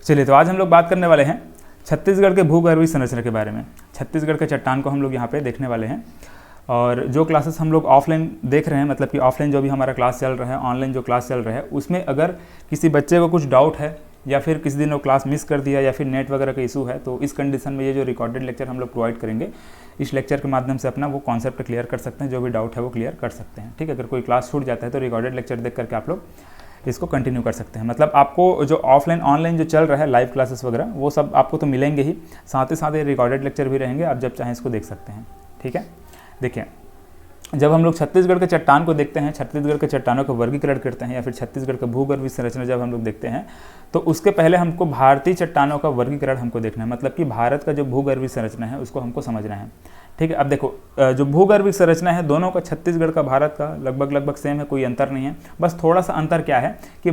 चलिए, तो आज हम लोग बात करने वाले हैं छत्तीसगढ़ के भूगर्भीय संरचना के बारे में। छत्तीसगढ़ के चट्टान को हम लोग यहाँ पे देखने वाले हैं। और जो क्लासेस हम लोग ऑफलाइन देख रहे हैं, मतलब कि ऑफलाइन जो भी हमारा क्लास चल रहा है, ऑनलाइन जो क्लास चल रहा है, उसमें अगर किसी बच्चे को कुछ डाउट है या फिर किसी दिन वो क्लास मिस कर दिया या फिर नेट वगैरह का इशू है, तो इस कंडीशन में ये जो रिकॉर्डेड लेक्चर हम लोग प्रोवाइड करेंगे, इस लेक्चर के माध्यम से अपना वो कॉन्सेप्ट क्लियर कर सकते हैं, जो भी डाउट है वो क्लियर कर सकते हैं। ठीक है, अगर कोई क्लास छूट जाता है तो रिकॉर्डेड लेक्चर देख करके आप लोग इसको कंटिन्यू कर सकते हैं। मतलब आपको जो ऑफलाइन ऑनलाइन जो चल रहा है लाइव क्लासेस वगैरह, वो सब आपको तो मिलेंगे ही, साथ ही साथ ये रिकॉर्डेड लेक्चर भी रहेंगे, आप जब चाहें इसको देख सकते हैं। ठीक है, देखिए, जब हम लोग छत्तीसगढ़ के चट्टान को देखते हैं, छत्तीसगढ़ के चट्टानों को वर्गीकरण करते हैं या फिर छत्तीसगढ़ का भूगर्भीय संरचना जब हम लोग देखते हैं, तो उसके पहले हमको भारतीय चट्टानों का वर्गीकरण हमको देखना है। मतलब कि भारत का जो भूगर्भीय संरचना है उसको हमको समझना है। ठीक है, अब देखो, जो भूगर्भीय संरचना है दोनों का, छत्तीसगढ़ का भारत का लगभग सेम है, कोई अंतर नहीं है। बस थोड़ा सा अंतर क्या है कि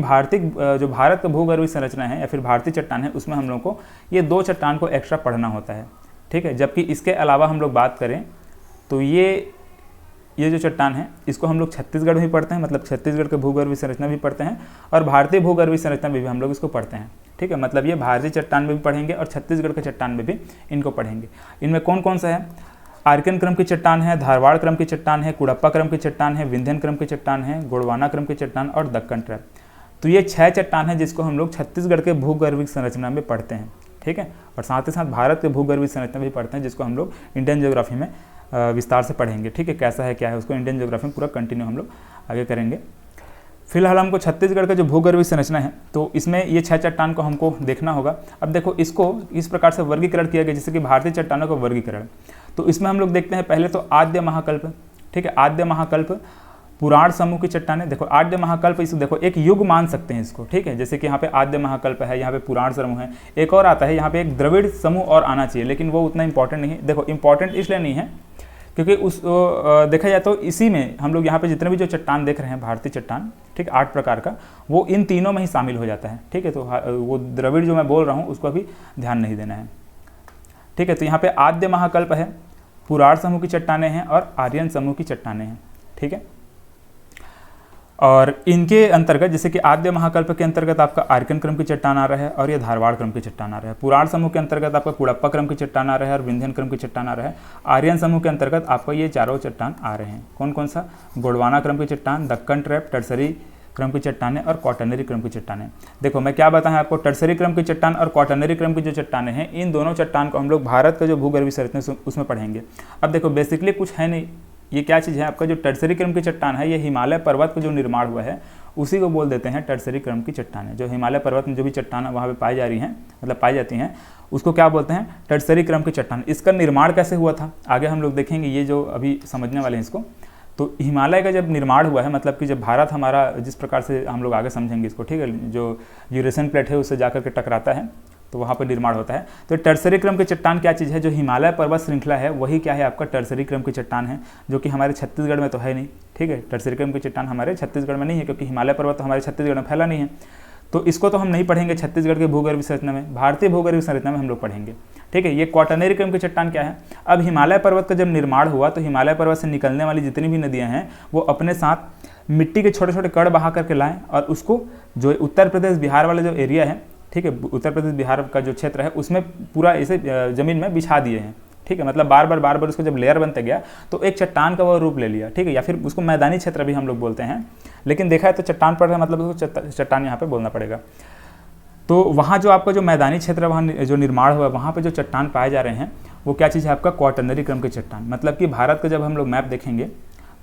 जो भारत का भूगर्भीय संरचना है या फिर भारतीय चट्टान है, उसमें हम लोग को ये 2 चट्टान को एक्स्ट्रा पढ़ना होता है। ठीक है, जबकि इसके अलावा हम लोग बात करें तो ये जो चट्टान है इसको हम लोग छत्तीसगढ़ में भी पढ़ते हैं, मतलब छत्तीसगढ़ के भूगर्भीय संरचना भी पढ़ते हैं और भारतीय भूगर्भीय संरचना में भी हम लोग इसको पढ़ते हैं। ठीक है, मतलब ये भारतीय चट्टान में भी पढ़ेंगे और छत्तीसगढ़ के चट्टान में भी इनको पढ़ेंगे। इनमें कौन कौन सा है? आर्कियन क्रम की चट्टान है, धारवाड़ क्रम की चट्टान है, कुड़प्पा क्रम की चट्टान है, विंध्यन क्रम की चट्टान है, गोंडवाना क्रम की चट्टान और दक्कन ट्रैप। तो ये 6 चट्टान है जिसको हम लोग छत्तीसगढ़ के भूगर्भीय संरचना में पढ़ते हैं। ठीक है, और साथ ही साथ भारत के भूगर्भीय संरचना भी पढ़ते हैं, जिसको हम लोग इंडियन ज्योग्राफी में विस्तार से पढ़ेंगे। ठीक है, कैसा है क्या है उसको इंडियन ज्योग्राफी में पूरा कंटिन्यू हम लोग आगे करेंगे। फिलहाल हमको छत्तीसगढ़ का जो भूगर्भीय संरचना है तो इसमें ये 6 चट्टान को हमको देखना होगा। अब देखो, इसको इस प्रकार से वर्गीकरण किया गया जैसे कि भारतीय चट्टानों का वर्गीकरण। तो इसमें हम लोग देखते हैं पहले तो आद्य महाकल्प। ठीक है, आद्य महाकल्प पुराण समूह की चट्टानें। देखो, आद्य महाकल्प, इसको देखो एक युग मान सकते हैं इसको। ठीक है, जैसे कि यहाँ पे आद्य महाकल्प है, यहाँ पे पुराण समूह है, एक और आता है यहाँ पे एक द्रविड़ समूह और आना चाहिए, लेकिन वो उतना इंपॉर्टेंट नहीं है। देखो, इंपॉर्टेंट इसलिए नहीं है क्योंकि देखा जाए तो इसी में हम लोग यहाँ पे जितने भी जो चट्टान देख रहे हैं भारतीय चट्टान, ठीक, 8 प्रकार का, वो इन तीनों में ही शामिल हो जाता है। ठीक है, तो वो द्रविड़ जो मैं बोल रहा हूँ उसको अभी ध्यान नहीं देना है। ठीक है, तो यहाँ पे आद्य महाकल्प है, पुराण समूह की चट्टानें हैं और आर्यन समूह की चट्टानें हैं। ठीक है, और इनके अंतर्गत जैसे कि आद्य महाकल्प के अंतर्गत आपका आर्कियन क्रम की चट्टान आ रहा है और ये धारवाड़ क्रम की चट्टान आ रहा है। पुराण समूह के अंतर्गत आपका कुड़प्पा क्रम की चट्टान आ रहा है और विंध्यन क्रम की चट्टान आ रहा है। आर्यन समूह के अंतर्गत आपका ये 4 चट्टान आ रहे हैं। कौन कौन सा? गोंडवाना क्रम की चट्टान, दक्कन ट्रैप, टर्सरी क्रम की चट्टानें और क्वाटरनरी क्रम की चट्टानें। देखो, मैं क्या बताएं आपको, टर्सरी क्रम की चट्टान और क्वाटरनरी क्रम की जो चट्टानें हैं, इन दोनों चट्टान को हम लोग भारत का जो भूगर्भीय संरचना उसमें पढ़ेंगे। अब देखो, बेसिकली कुछ है नहीं, ये क्या चीज़ है आपका जो टर्सरी क्रम की चट्टान है, ये हिमालय पर्वत का जो निर्माण हुआ है उसी को बोल देते हैं टर्सरी क्रम की चट्टानें। जो हिमालय पर्वत में जो भी चट्टान वहाँ पे पाई जा रही हैं, मतलब पाई जाती हैं, उसको क्या बोलते हैं? टर्सरी क्रम की चट्टान। इसका निर्माण कैसे हुआ था आगे हम लोग देखेंगे, ये जो अभी समझने वाले हैं इसको। तो हिमालय का जब निर्माण हुआ है, मतलब कि जब भारत हमारा जिस प्रकार से हम लोग आगे समझेंगे इसको, ठीक है, जो यूरेशियन प्लेट है उससे जाकर के टकराता है तो वहाँ पर निर्माण होता है। तो टर्सरी क्रम की चट्टान क्या चीज़ है? जो हिमालय पर्वत श्रृंखला है वही क्या है आपका टर्सरी क्रम की चट्टान है, जो कि हमारे छत्तीसगढ़ में तो है नहीं। ठीक है, टर्सरी क्रम की चट्टान हमारे छत्तीसगढ़ में नहीं है, क्योंकि हिमालय पर्वत तो हमारे छत्तीसगढ़ में फैला नहीं है। तो इसको तो हम नहीं पढ़ेंगे छत्तीसगढ़ के भूगर्भीय संरचना में, भारतीय भूगर्भीय संरचना में हम लोग पढ़ेंगे। ठीक है, ये क्वाटरनरी क्रम की चट्टान क्या है? अब हिमालय पर्वत का जब निर्माण हुआ तो हिमालय पर्वत से निकलने वाली जितनी भी नदियाँ हैं वो अपने साथ मिट्टी के छोटे छोटे कण बहा करके लाएँ और उसको जो उत्तर प्रदेश बिहार वाला जो एरिया है, ठीक है, उत्तर प्रदेश बिहार का जो क्षेत्र है उसमें पूरा ऐसे ज़मीन में बिछा दिए हैं। ठीक है, मतलब बार बार उसको जब लेयर बनते गया तो एक चट्टान का वो रूप ले लिया। ठीक है, या फिर उसको मैदानी क्षेत्र भी हम लोग बोलते हैं, लेकिन देखा है तो चट्टान पड़ रहा है, मतलब उसको चट्टान यहाँ पे बोलना पड़ेगा। तो वहाँ जो आपका जो मैदानी क्षेत्र वहाँ जो निर्माण हुआ, वहाँ पर जो चट्टान पाए जा रहे हैं वो क्या चीज़ है आपका? क्वाटरनरी क्रम की चट्टान। मतलब कि भारत का जब हम लोग मैप देखेंगे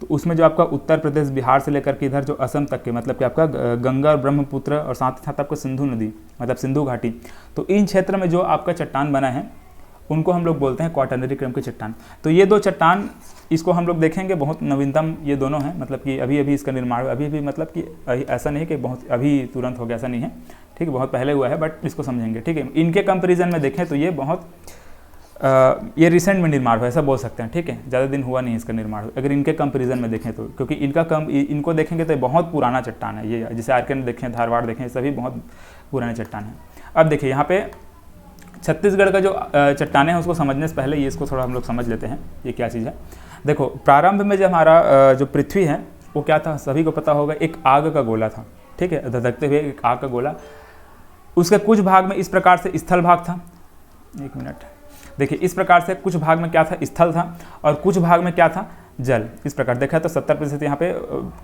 तो उसमें जो आपका उत्तर प्रदेश बिहार से लेकर के इधर जो असम तक के, मतलब कि आपका गंगा और ब्रह्मपुत्र और साथ ही साथ आपका सिंधु नदी, मतलब सिंधु घाटी, तो इन क्षेत्र में जो आपका चट्टान बना है उनको हम लोग बोलते हैं क्वाटरनरी क्रम की चट्टान। तो ये 2 चट्टान, इसको हम लोग देखेंगे, बहुत नवीनतम ये दोनों हैं, मतलब कि अभी अभी इसका निर्माण हुआ, अभी मतलब कि ऐसा नहीं कि बहुत अभी तुरंत हो गया, ऐसा नहीं है। ठीक है, बहुत पहले हुआ है, बट इसको समझेंगे। ठीक है, इनके कंपेरिजन में देखें तो ये बहुत ये रिसेंट में निर्माण हुआ, ऐसा बोल सकते हैं। ठीक है, ज़्यादा दिन हुआ नहीं इसका निर्माण, अगर इनके कंपैरिजन में देखें तो, क्योंकि इनको देखेंगे तो बहुत पुराना चट्टान है ये, जैसे आर्कियन देखें, धारवाड़ देखें, सभी बहुत पुराने चट्टान हैं। अब देखिए, यहाँ पे छत्तीसगढ़ का जो चट्टानें हैं उसको समझने से पहले ये इसको थोड़ा हम लोग समझ लेते हैं ये क्या चीज़ है। देखो, प्रारंभ में जो हमारा जो पृथ्वी है वो क्या था, सभी को पता होगा, एक आग का गोला था। ठीक है, धधकते हुए एक आग का गोला उसके कुछ भाग में इस प्रकार से स्थल भाग था, एक मिनट, देखिए इस प्रकार से कुछ भाग में क्या था, स्थल था, और कुछ भाग में क्या था, जल। इस प्रकार देखा तो 70% यहाँ पे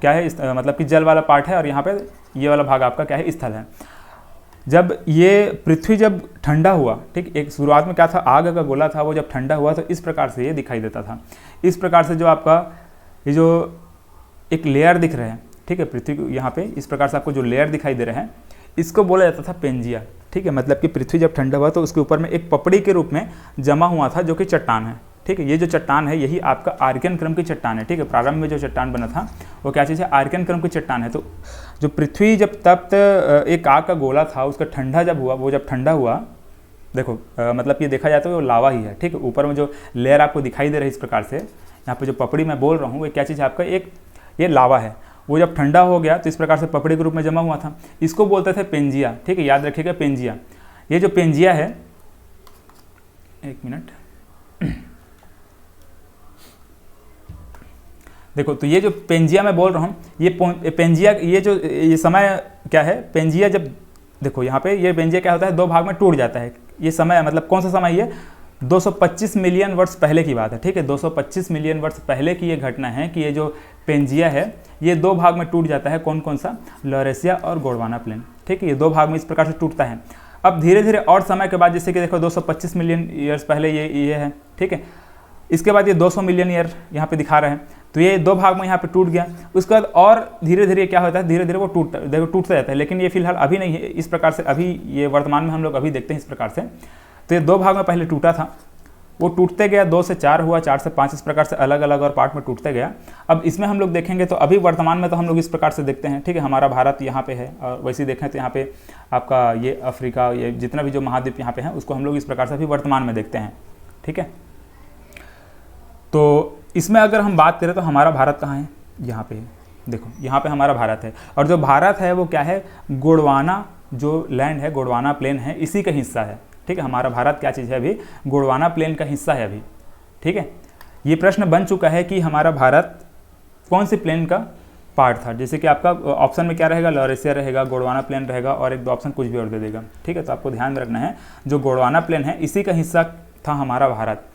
क्या है, मतलब कि जल वाला पार्ट है, और यहाँ पे ये वाला भाग आपका क्या है, स्थल है। जब ये पृथ्वी जब ठंडा हुआ, ठीक, एक शुरुआत में क्या था, आग का गोला था, वो जब ठंडा हुआ तो इस प्रकार से ये दिखाई देता था। इस प्रकार से जो आपका ये जो एक लेयर दिख रहे हैं, ठीक है, पृथ्वी को यहाँ पे इस प्रकार से आपको जो लेयर दिखाई दे रहे हैं, इसको बोला जाता था पेंजिया, ठीक है। मतलब कि पृथ्वी जब ठंडा हुआ तो उसके ऊपर में एक पपड़ी के रूप में जमा हुआ था, जो कि चट्टान है, ठीक है। ये जो चट्टान है यही आपका आर्कियन क्रम की चट्टान है, ठीक है। प्रारंभ में जो चट्टान बना था वो क्या चीज़ है, आर्कियन क्रम की चट्टान है। तो जो पृथ्वी जब तप्त एक आग का गोला था, उसका ठंडा जब हुआ, वो जब ठंडा हुआ, देखो मतलब ये देखा जाए तो वो लावा ही है, ठीक है। ऊपर में जो लेयर आपको दिखाई दे रही है इस प्रकार से, यहाँ पे जो पपड़ी मैं बोल रहा हूँ वो क्या चीज़ है आपका, एक ये लावा है। वो जब ठंडा हो गया तो इस प्रकार से पपड़ी के रूप में जमा हुआ था, इसको बोलते थे पेंजिया, ठीक है, याद रखिएगा पेंजिया। ये जो पेंजिया है, एक मिनट, देखो तो ये जो पेंजिया मैं बोल रहा हूँ, ये पेंजिया, ये जो ये समय क्या है, पेंजिया जब देखो यहाँ पे ये पेंजिया क्या होता है, दो भाग में टूट जाता है। ये समय मतलब कौन सा समय, ये 225 मिलियन वर्ष पहले की बात है, ठीक है। 225 मिलियन वर्ष पहले की ये घटना है कि ये जो पेंजिया है ये दो भाग में टूट जाता है। कौन कौन सा, लॉरेशिया और गोंडवाना प्लेन, ठीक है। ये दो भाग में इस प्रकार से टूटता है। अब धीरे धीरे और समय के बाद, जैसे कि देखो 225 मिलियन ईयर्स पहले ये है, ठीक है। इसके बाद ये 200 मिलियन ईयर यहाँ पे दिखा रहे हैं, तो ये दो भाग में यहाँ पे टूट गया। उसके बाद और धीरे धीरे क्या होता है, धीरे धीरे वो टूटता जाता है, लेकिन ये फिलहाल अभी नहीं है इस प्रकार से, अभी ये वर्तमान में हम लोग अभी देखते हैं इस प्रकार से। तो ये दो भाग में पहले टूटा था, वो टूटते गया, 2 से 4 हुआ, 4 से 5, इस प्रकार से अलग अलग और पार्ट में टूटते गया। अब इसमें हम लोग देखेंगे तो अभी वर्तमान में तो हम लोग इस प्रकार से देखते हैं, ठीक है। हमारा भारत यहाँ पे है, और वैसे ही देखें तो यहाँ पे आपका ये अफ्रीका, ये जितना भी जो महाद्वीप यहाँ पे है उसको हम लोग इस प्रकार से अभी वर्तमान में देखते हैं, ठीक है। तो इसमें अगर हम बात करें तो हमारा भारत कहाँ है, यहाँ पे देखो, यहाँ पे हमारा भारत है। और जो भारत है वो क्या है, गोंडवाना जो लैंड है, गोंडवाना प्लेन है, इसी का हिस्सा है, ठीक है। हमारा भारत क्या चीज़ है अभी, गोंडवाना प्लेन का हिस्सा है अभी, ठीक है। ये प्रश्न बन चुका है कि हमारा भारत कौन से प्लेन का पार्ट था। जैसे कि आपका ऑप्शन में क्या रहेगा, लॉरेशिया रहेगा, गोंडवाना प्लेन रहेगा, और एक दो ऑप्शन कुछ भी और दे देगा, ठीक है। तो आपको ध्यान में रखना है, जो गोंडवाना प्लेन है इसी का हिस्सा था हमारा भारत,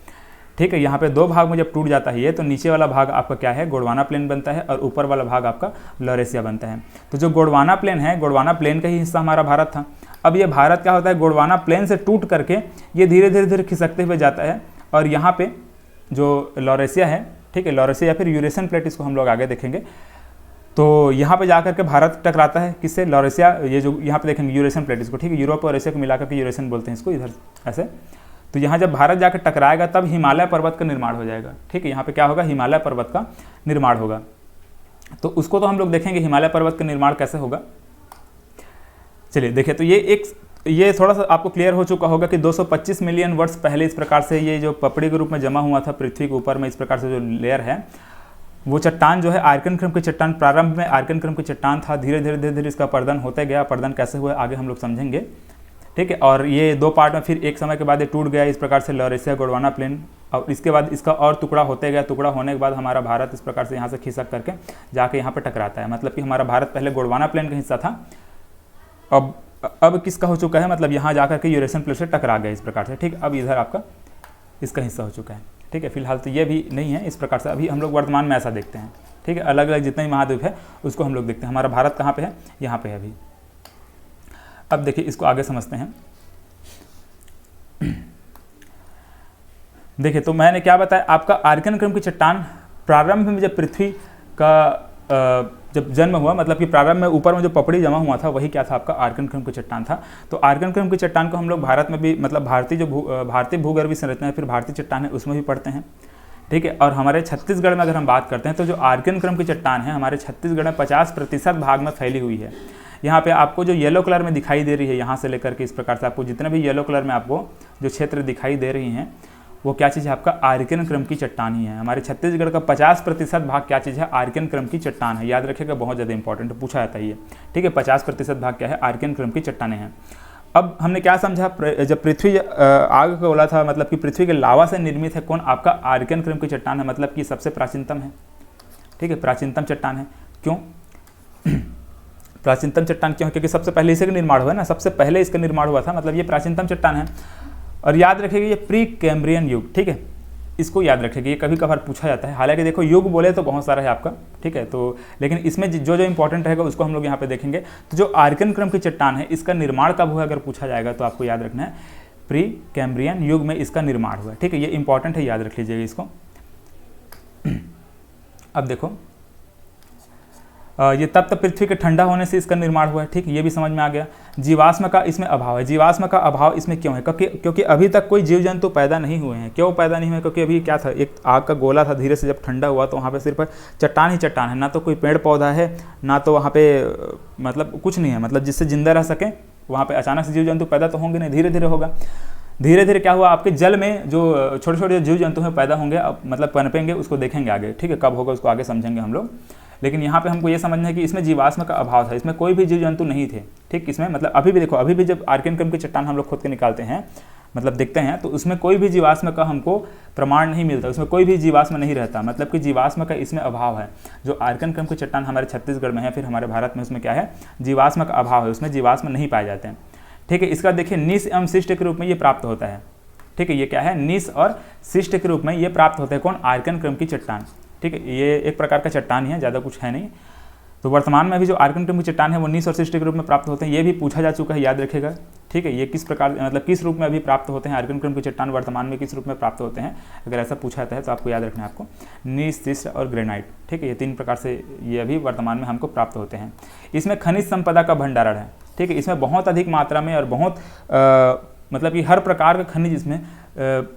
ठीक है। यहाँ पे दो भाग में जब टूट जाता है ये, तो नीचे वाला भाग आपका क्या है, गोंडवाना प्लेन बनता है, और ऊपर वाला भाग आपका लॉरेशिया बनता है। तो जो गोंडवाना प्लेन है, गोंडवाना प्लेन का ही हिस्सा हमारा भारत था। अब ये भारत क्या होता है, गोंडवाना प्लेन से टूट करके ये धीरे धीरे धीरे खिसकते हुए जाता है, और यहाँ पे जो लॉरेशिया है, ठीक है, लॉरेशिया या फिर यूरेशियन प्लेट, इसको हम लोग आगे देखेंगे। तो यहाँ पे जाकर के भारत टकराता है किससे, लॉरेशिया, ये जो यहाँ पे देखेंगे यूरेशियन प्लेट, इसको, ठीक है, यूरोप और एशिया को मिलाकर के यूरेशियन बोलते हैं इसको, इधर ऐसे। तो यहाँ जब भारत जाकर टकराएगा तब हिमालय पर्वत का निर्माण हो जाएगा, ठीक है। यहाँ पे क्या होगा, हिमालय पर्वत का निर्माण होगा। तो उसको तो हम लोग देखेंगे हिमालय पर्वत का निर्माण कैसे होगा। चलिए देखिए, तो ये थोड़ा सा आपको क्लियर हो चुका होगा कि 225 मिलियन वर्ष पहले इस प्रकार से ये जो पपड़ी के रूप में जमा हुआ था पृथ्वी के ऊपर में, इस प्रकार से जो लेयर है, वो चट्टान जो है आर्कियन क्रम की चट्टान, प्रारंभ में आर्कियन क्रम की चट्टान था। धीरे धीरे इसका पर्दन होते गया, पर्दन कैसे हुआ आगे हम लोग समझेंगे, ठीक है। और ये दो पार्ट में फिर एक समय के बाद ये टूट गया इस प्रकार से, लॉरेशिया गोंडवाना प्लेन, और इसके बाद इसका और टुकड़ा होते गया, टुकड़ा होने के बाद हमारा भारत इस प्रकार से यहाँ से खिसक करके जाके यहाँ पे टकराता है। मतलब कि हमारा भारत पहले गोंडवाना प्लेन का हिस्सा था, अब किसका हो चुका है, मतलब यहाँ जाकर के यूरेशियन प्लेट से टकरा गया इस प्रकार से, ठीक। अब इधर आपका इसका हिस्सा हो चुका है, ठीक है। फिलहाल तो ये भी नहीं है इस प्रकार से, अभी हम लोग वर्तमान में ऐसा देखते हैं, ठीक है। अलग अलग जितने भी महाद्वीप है उसको हम लोग देखते हैं। हमारा भारत कहाँ पे है, यहाँ पे है अभी। अब देखिए इसको आगे समझते हैं। देखिए तो मैंने क्या बताया, आपका आर्कियन क्रम की चट्टान प्रारंभ में जब पृथ्वी का जब जन्म हुआ, मतलब कि प्रारंभ में ऊपर में जो पपड़ी जमा हुआ था वही क्या था, आपका आर्कियन क्रम की चट्टान था। तो आर्कियन क्रम की चट्टान को हम लोग भारत में भी, मतलब भारतीय भूगर्भीय संरचना है, फिर भारतीय चट्टान है, उसमें भी पढ़ते हैं, ठीक है। और हमारे छत्तीसगढ़ में अगर हम बात करते हैं तो जो आर्कियन क्रम की चट्टान है हमारे छत्तीसगढ़ में 50% भाग में फैली हुई है। यहाँ पे आपको जो येलो कलर में दिखाई दे रही है, यहाँ से लेकर के इस प्रकार से आपको जितने भी येलो कलर में आपको जो क्षेत्र दिखाई दे रही हैं, वो क्या चीज़ है, आपका आर्कियन क्रम की चट्टान ही है। हमारे छत्तीसगढ़ का 50% भाग क्या चीज़ है, आर्कियन क्रम की चट्टान है। याद रखिएगा, बहुत ज़्यादा इंपॉर्टेंट पूछा जाता है ये, ठीक है। 50% भाग क्या है, आर्कियन क्रम की चट्टानें हैं। अब हमने क्या समझा, जब पृथ्वी आग का गोला था, मतलब कि पृथ्वी के लावा से निर्मित है कौन, आपका आर्कियन क्रम की चट्टान है, मतलब कि सबसे प्राचीनतम है, ठीक है, प्राचीनतम चट्टान है। क्यों? प्राचीनतम चट्टान क्यों है? क्योंकि सबसे पहले इसी का निर्माण हुआ है ना, सबसे पहले इसका निर्माण हुआ था, मतलब ये प्राचीनतम चट्टान है। और याद रखिएगा ये प्री कैम्ब्रियन युग, ठीक है, इसको याद रखिएगा, ये कभी कभार पूछा जाता है। हालांकि देखो युग बोले तो बहुत सारा है आपका, ठीक है, तो लेकिन इसमें जो जो इंपॉर्टेंट रहेगा उसको हम लोग यहाँ पे देखेंगे। तो जो आर्कियन क्रम की चट्टान है इसका निर्माण कब हुआ अगर पूछा जाएगा तो आपको याद रखना है प्री कैम्ब्रियन युग में इसका निर्माण हुआ है, ठीक है, ये इंपॉर्टेंट है, याद रख लीजिएगा इसको। अब देखो ये तब पृथ्वी के ठंडा होने से इसका निर्माण हुआ है, ठीक है, ये भी समझ में आ गया। जीवाश्म का इसमें अभाव है, जीवाश्म का अभाव इसमें क्यों है? क्योंकि अभी तक कोई जीव जंतु पैदा नहीं हुए हैं। क्यों पैदा नहीं हुए? क्योंकि अभी क्या था, एक आग का गोला था, धीरे से जब ठंडा हुआ तो वहाँ पे सिर्फ चट्टान ही चट्टान है, ना तो कोई पेड़ पौधा है, ना तो वहाँ पे मतलब कुछ नहीं है, मतलब जिससे जिंदा रह सके। वहाँ पे अचानक से जीव जंतु पैदा तो होंगे नहीं, धीरे धीरे होगा। धीरे धीरे क्या हुआ, आपके जल में जो छोटे छोटे जीव जंतु हैं पैदा होंगे, अब मतलब पनपेंगे, उसको देखेंगे आगे, ठीक है, कब होगा उसको आगे समझेंगे हम लोग। लेकिन यहाँ पे हमको ये समझना है कि इसमें जीवाश्म का अभाव था, इसमें कोई भी जीव जंतु नहीं थे, ठीक, इसमें मतलब अभी भी देखो, अभी भी जब आर्कियन क्रम की चट्टान हम लोग खोद के निकालते हैं, मतलब देखते हैं, तो उसमें कोई भी जीवाश्म का हमको प्रमाण नहीं मिलता, उसमें कोई भी जीवाश्म नहीं रहता, मतलब कि जीवाश्म का इसमें अभाव है। जो आर्कियन क्रम की चट्टान हमारे छत्तीसगढ़ में है, फिर हमारे भारत में, उसमें क्या है, जीवाश्म का अभाव है, उसमें जीवाश्म नहीं पाए जाते हैं, ठीक है। इसका देखिए निस एवं शिष्ट के रूप में ये प्राप्त होता है, ठीक है, ये क्या है, निस और शिष्ट के रूप में ये प्राप्त होता है। कौन? आर्कियन क्रम की चट्टान, ठीक है, ये एक प्रकार का चट्टान ही है, ज़्यादा कुछ है नहीं। तो वर्तमान में अभी जो आर्कियन क्रम की चट्टान है वो निस और शिष्ट के रूप में प्राप्त होते हैं, ये भी पूछा जा चुका है, याद रखेगा, ठीक है। ये किस प्रकार मतलब किस रूप में अभी प्राप्त होते हैं, आर्कियन क्रम की चट्टान वर्तमान में किस रूप में प्राप्त होते हैं, अगर ऐसा पूछा जाता है तो आपको याद रखना है, आपको निस, शिष्ट और ग्रेनाइट, ठीक है, ये 3 प्रकार से ये अभी वर्तमान में हमको प्राप्त होते हैं। इसमें खनिज संपदा का भंडारण है, ठीक है, इसमें बहुत अधिक मात्रा में और बहुत मतलब कि हर प्रकार का खनिज इसमें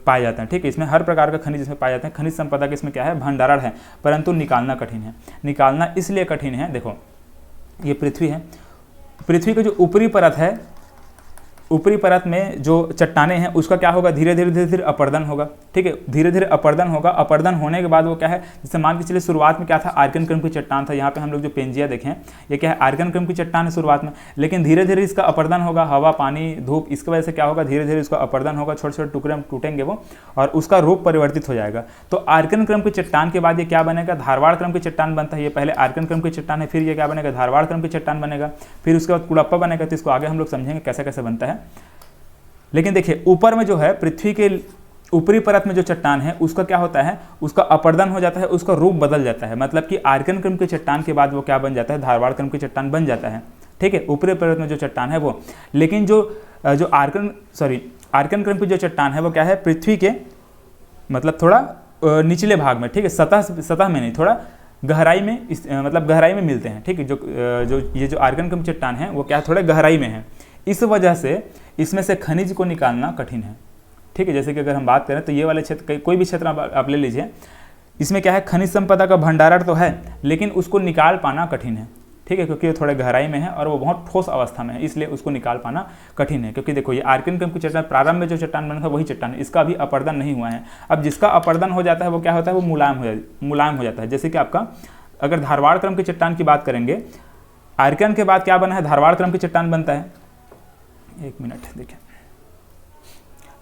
पाए जाते हैं, ठीक है, इसमें हर प्रकार का खनिज इसमें पाए जाते हैं। खनिज संपदा का इसमें क्या है, भंडारण है, परंतु निकालना कठिन है। निकालना इसलिए कठिन है, देखो ये पृथ्वी है, पृथ्वी की जो ऊपरी परत है, ऊपरी परत में जो चट्टानें हैं उसका क्या होगा, धीरे धीरे अपर्दन होगा, ठीक है, धीरे धीरे अपर्दन होगा। अपर्दन होने के बाद वो क्या है, जैसे मान के चलिए शुरुआत में क्या था, आर्कियन क्रम की चट्टान था, यहाँ पे हम लोग जो पेंजिया देखें ये क्या है, आर्कियन क्रम की चट्टान है शुरुआत में, लेकिन धीरे धीरे इसका अपर्दन होगा, हवा, पानी, धूप, इसकी वजह से क्या होगा, धीरे धीरे इसका अपर्दन होगा, छोटे छोटे टुकड़े में टूटेंगे वो, और उसका रूप परिवर्तित हो जाएगा। तो आर्कियन क्रम की चट्टान के बाद ये क्या बनेगा, धारवाड़ क्रम की चट्टान बनता है। ये पहले आर्कियन क्रम की चट्टान है, फिर ये क्या बनेगा, धारवाड़ क्रम की चट्टान बनेगा, फिर उसके बाद कुड़प्पा बनेगा। तो इसको आगे हम लोग समझेंगे कैसे कैसे बनता है। लेकिन देखिए ऊपर में जो है, पृथ्वी के ऊपरी परत में जो चट्टान है उसका क्या होता है, उसका अपर्दन हो जाता है, उसका रूप बदल जाता है, मतलब कि आर्कियन क्रम की चट्टान के बाद वो क्या बन जाता है, धारवाड़ क्रम की चट्टान बन जाता है, ठीक है, ऊपरी परत में जो चट्टान है वो। लेकिन जो आर्कियन क्रम की जो चट्टान है वो क्या है, पृथ्वी के मतलब थोड़ा निचले भाग में, ठीक है, सतह में नहीं, थोड़ा गहराई में, मतलब गहराई में मिलते हैं, ठीक है। जो ये जो आर्कियन क्रम चट्टान है वो क्या थोड़े गहराई में है, इस वजह से इसमें से खनिज को निकालना कठिन है, ठीक है। जैसे कि अगर हम बात करें तो ये वाले क्षेत्र, कोई भी क्षेत्र आप ले लीजिए, इसमें क्या है, खनिज संपदा का भंडारण तो है लेकिन उसको निकाल पाना कठिन है, ठीक है, क्योंकि वो थोड़े गहराई में है और वो बहुत ठोस अवस्था में है, इसलिए उसको निकाल पाना कठिन है। क्योंकि देखो ये आर्कियन क्रम की चट्टान, प्रारंभ में जो चट्टान बना था वही चट्टान है, इसका अभी अपर्दन नहीं हुआ है। अब जिसका अपर्दन हो जाता है वो क्या होता है, वो मुलायम हो जाता है। जैसे कि आपका अगर धारवाड़ क्रम की चट्टान की बात करेंगे, आर्कियन के बाद क्या बना है, धारवाड़ क्रम की चट्टान बनता है। एक मिनट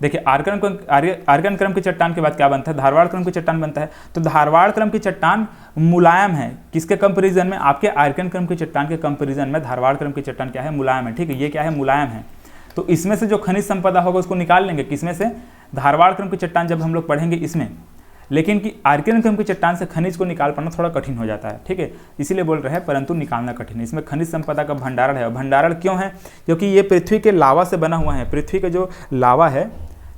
देखिए आर्कियन क्रम की चट्टान के बाद क्या बनता है, धारवाड़ क्रम की चट्टान बनता है। तो धारवाड़ क्रम की चट्टान मुलायम है, किसके कंपैरिजन में, आपके आर्कियन क्रम की चट्टान के कंपैरिजन में धारवाड़ क्रम की चट्टान क्या है, मुलायम है, ठीक है, ये क्या है, मुलायम है। तो इसमें से जो खनिज संपदा होगा उसको निकाल लेंगे, किसमें से, धारवाड़ क्रम की चट्टान जब हम लोग पढ़ेंगे इसमें। लेकिन कि आर्कियन क्रम की चट्टान से खनिज को निकाल पाना थोड़ा कठिन हो जाता है, ठीक है, इसीलिए बोल रहे हैं परंतु निकालना कठिन है। इसमें खनिज संपदा का भंडारण है। भंडारण क्यों है, क्योंकि ये पृथ्वी के लावा से बना हुआ है, पृथ्वी का जो लावा है,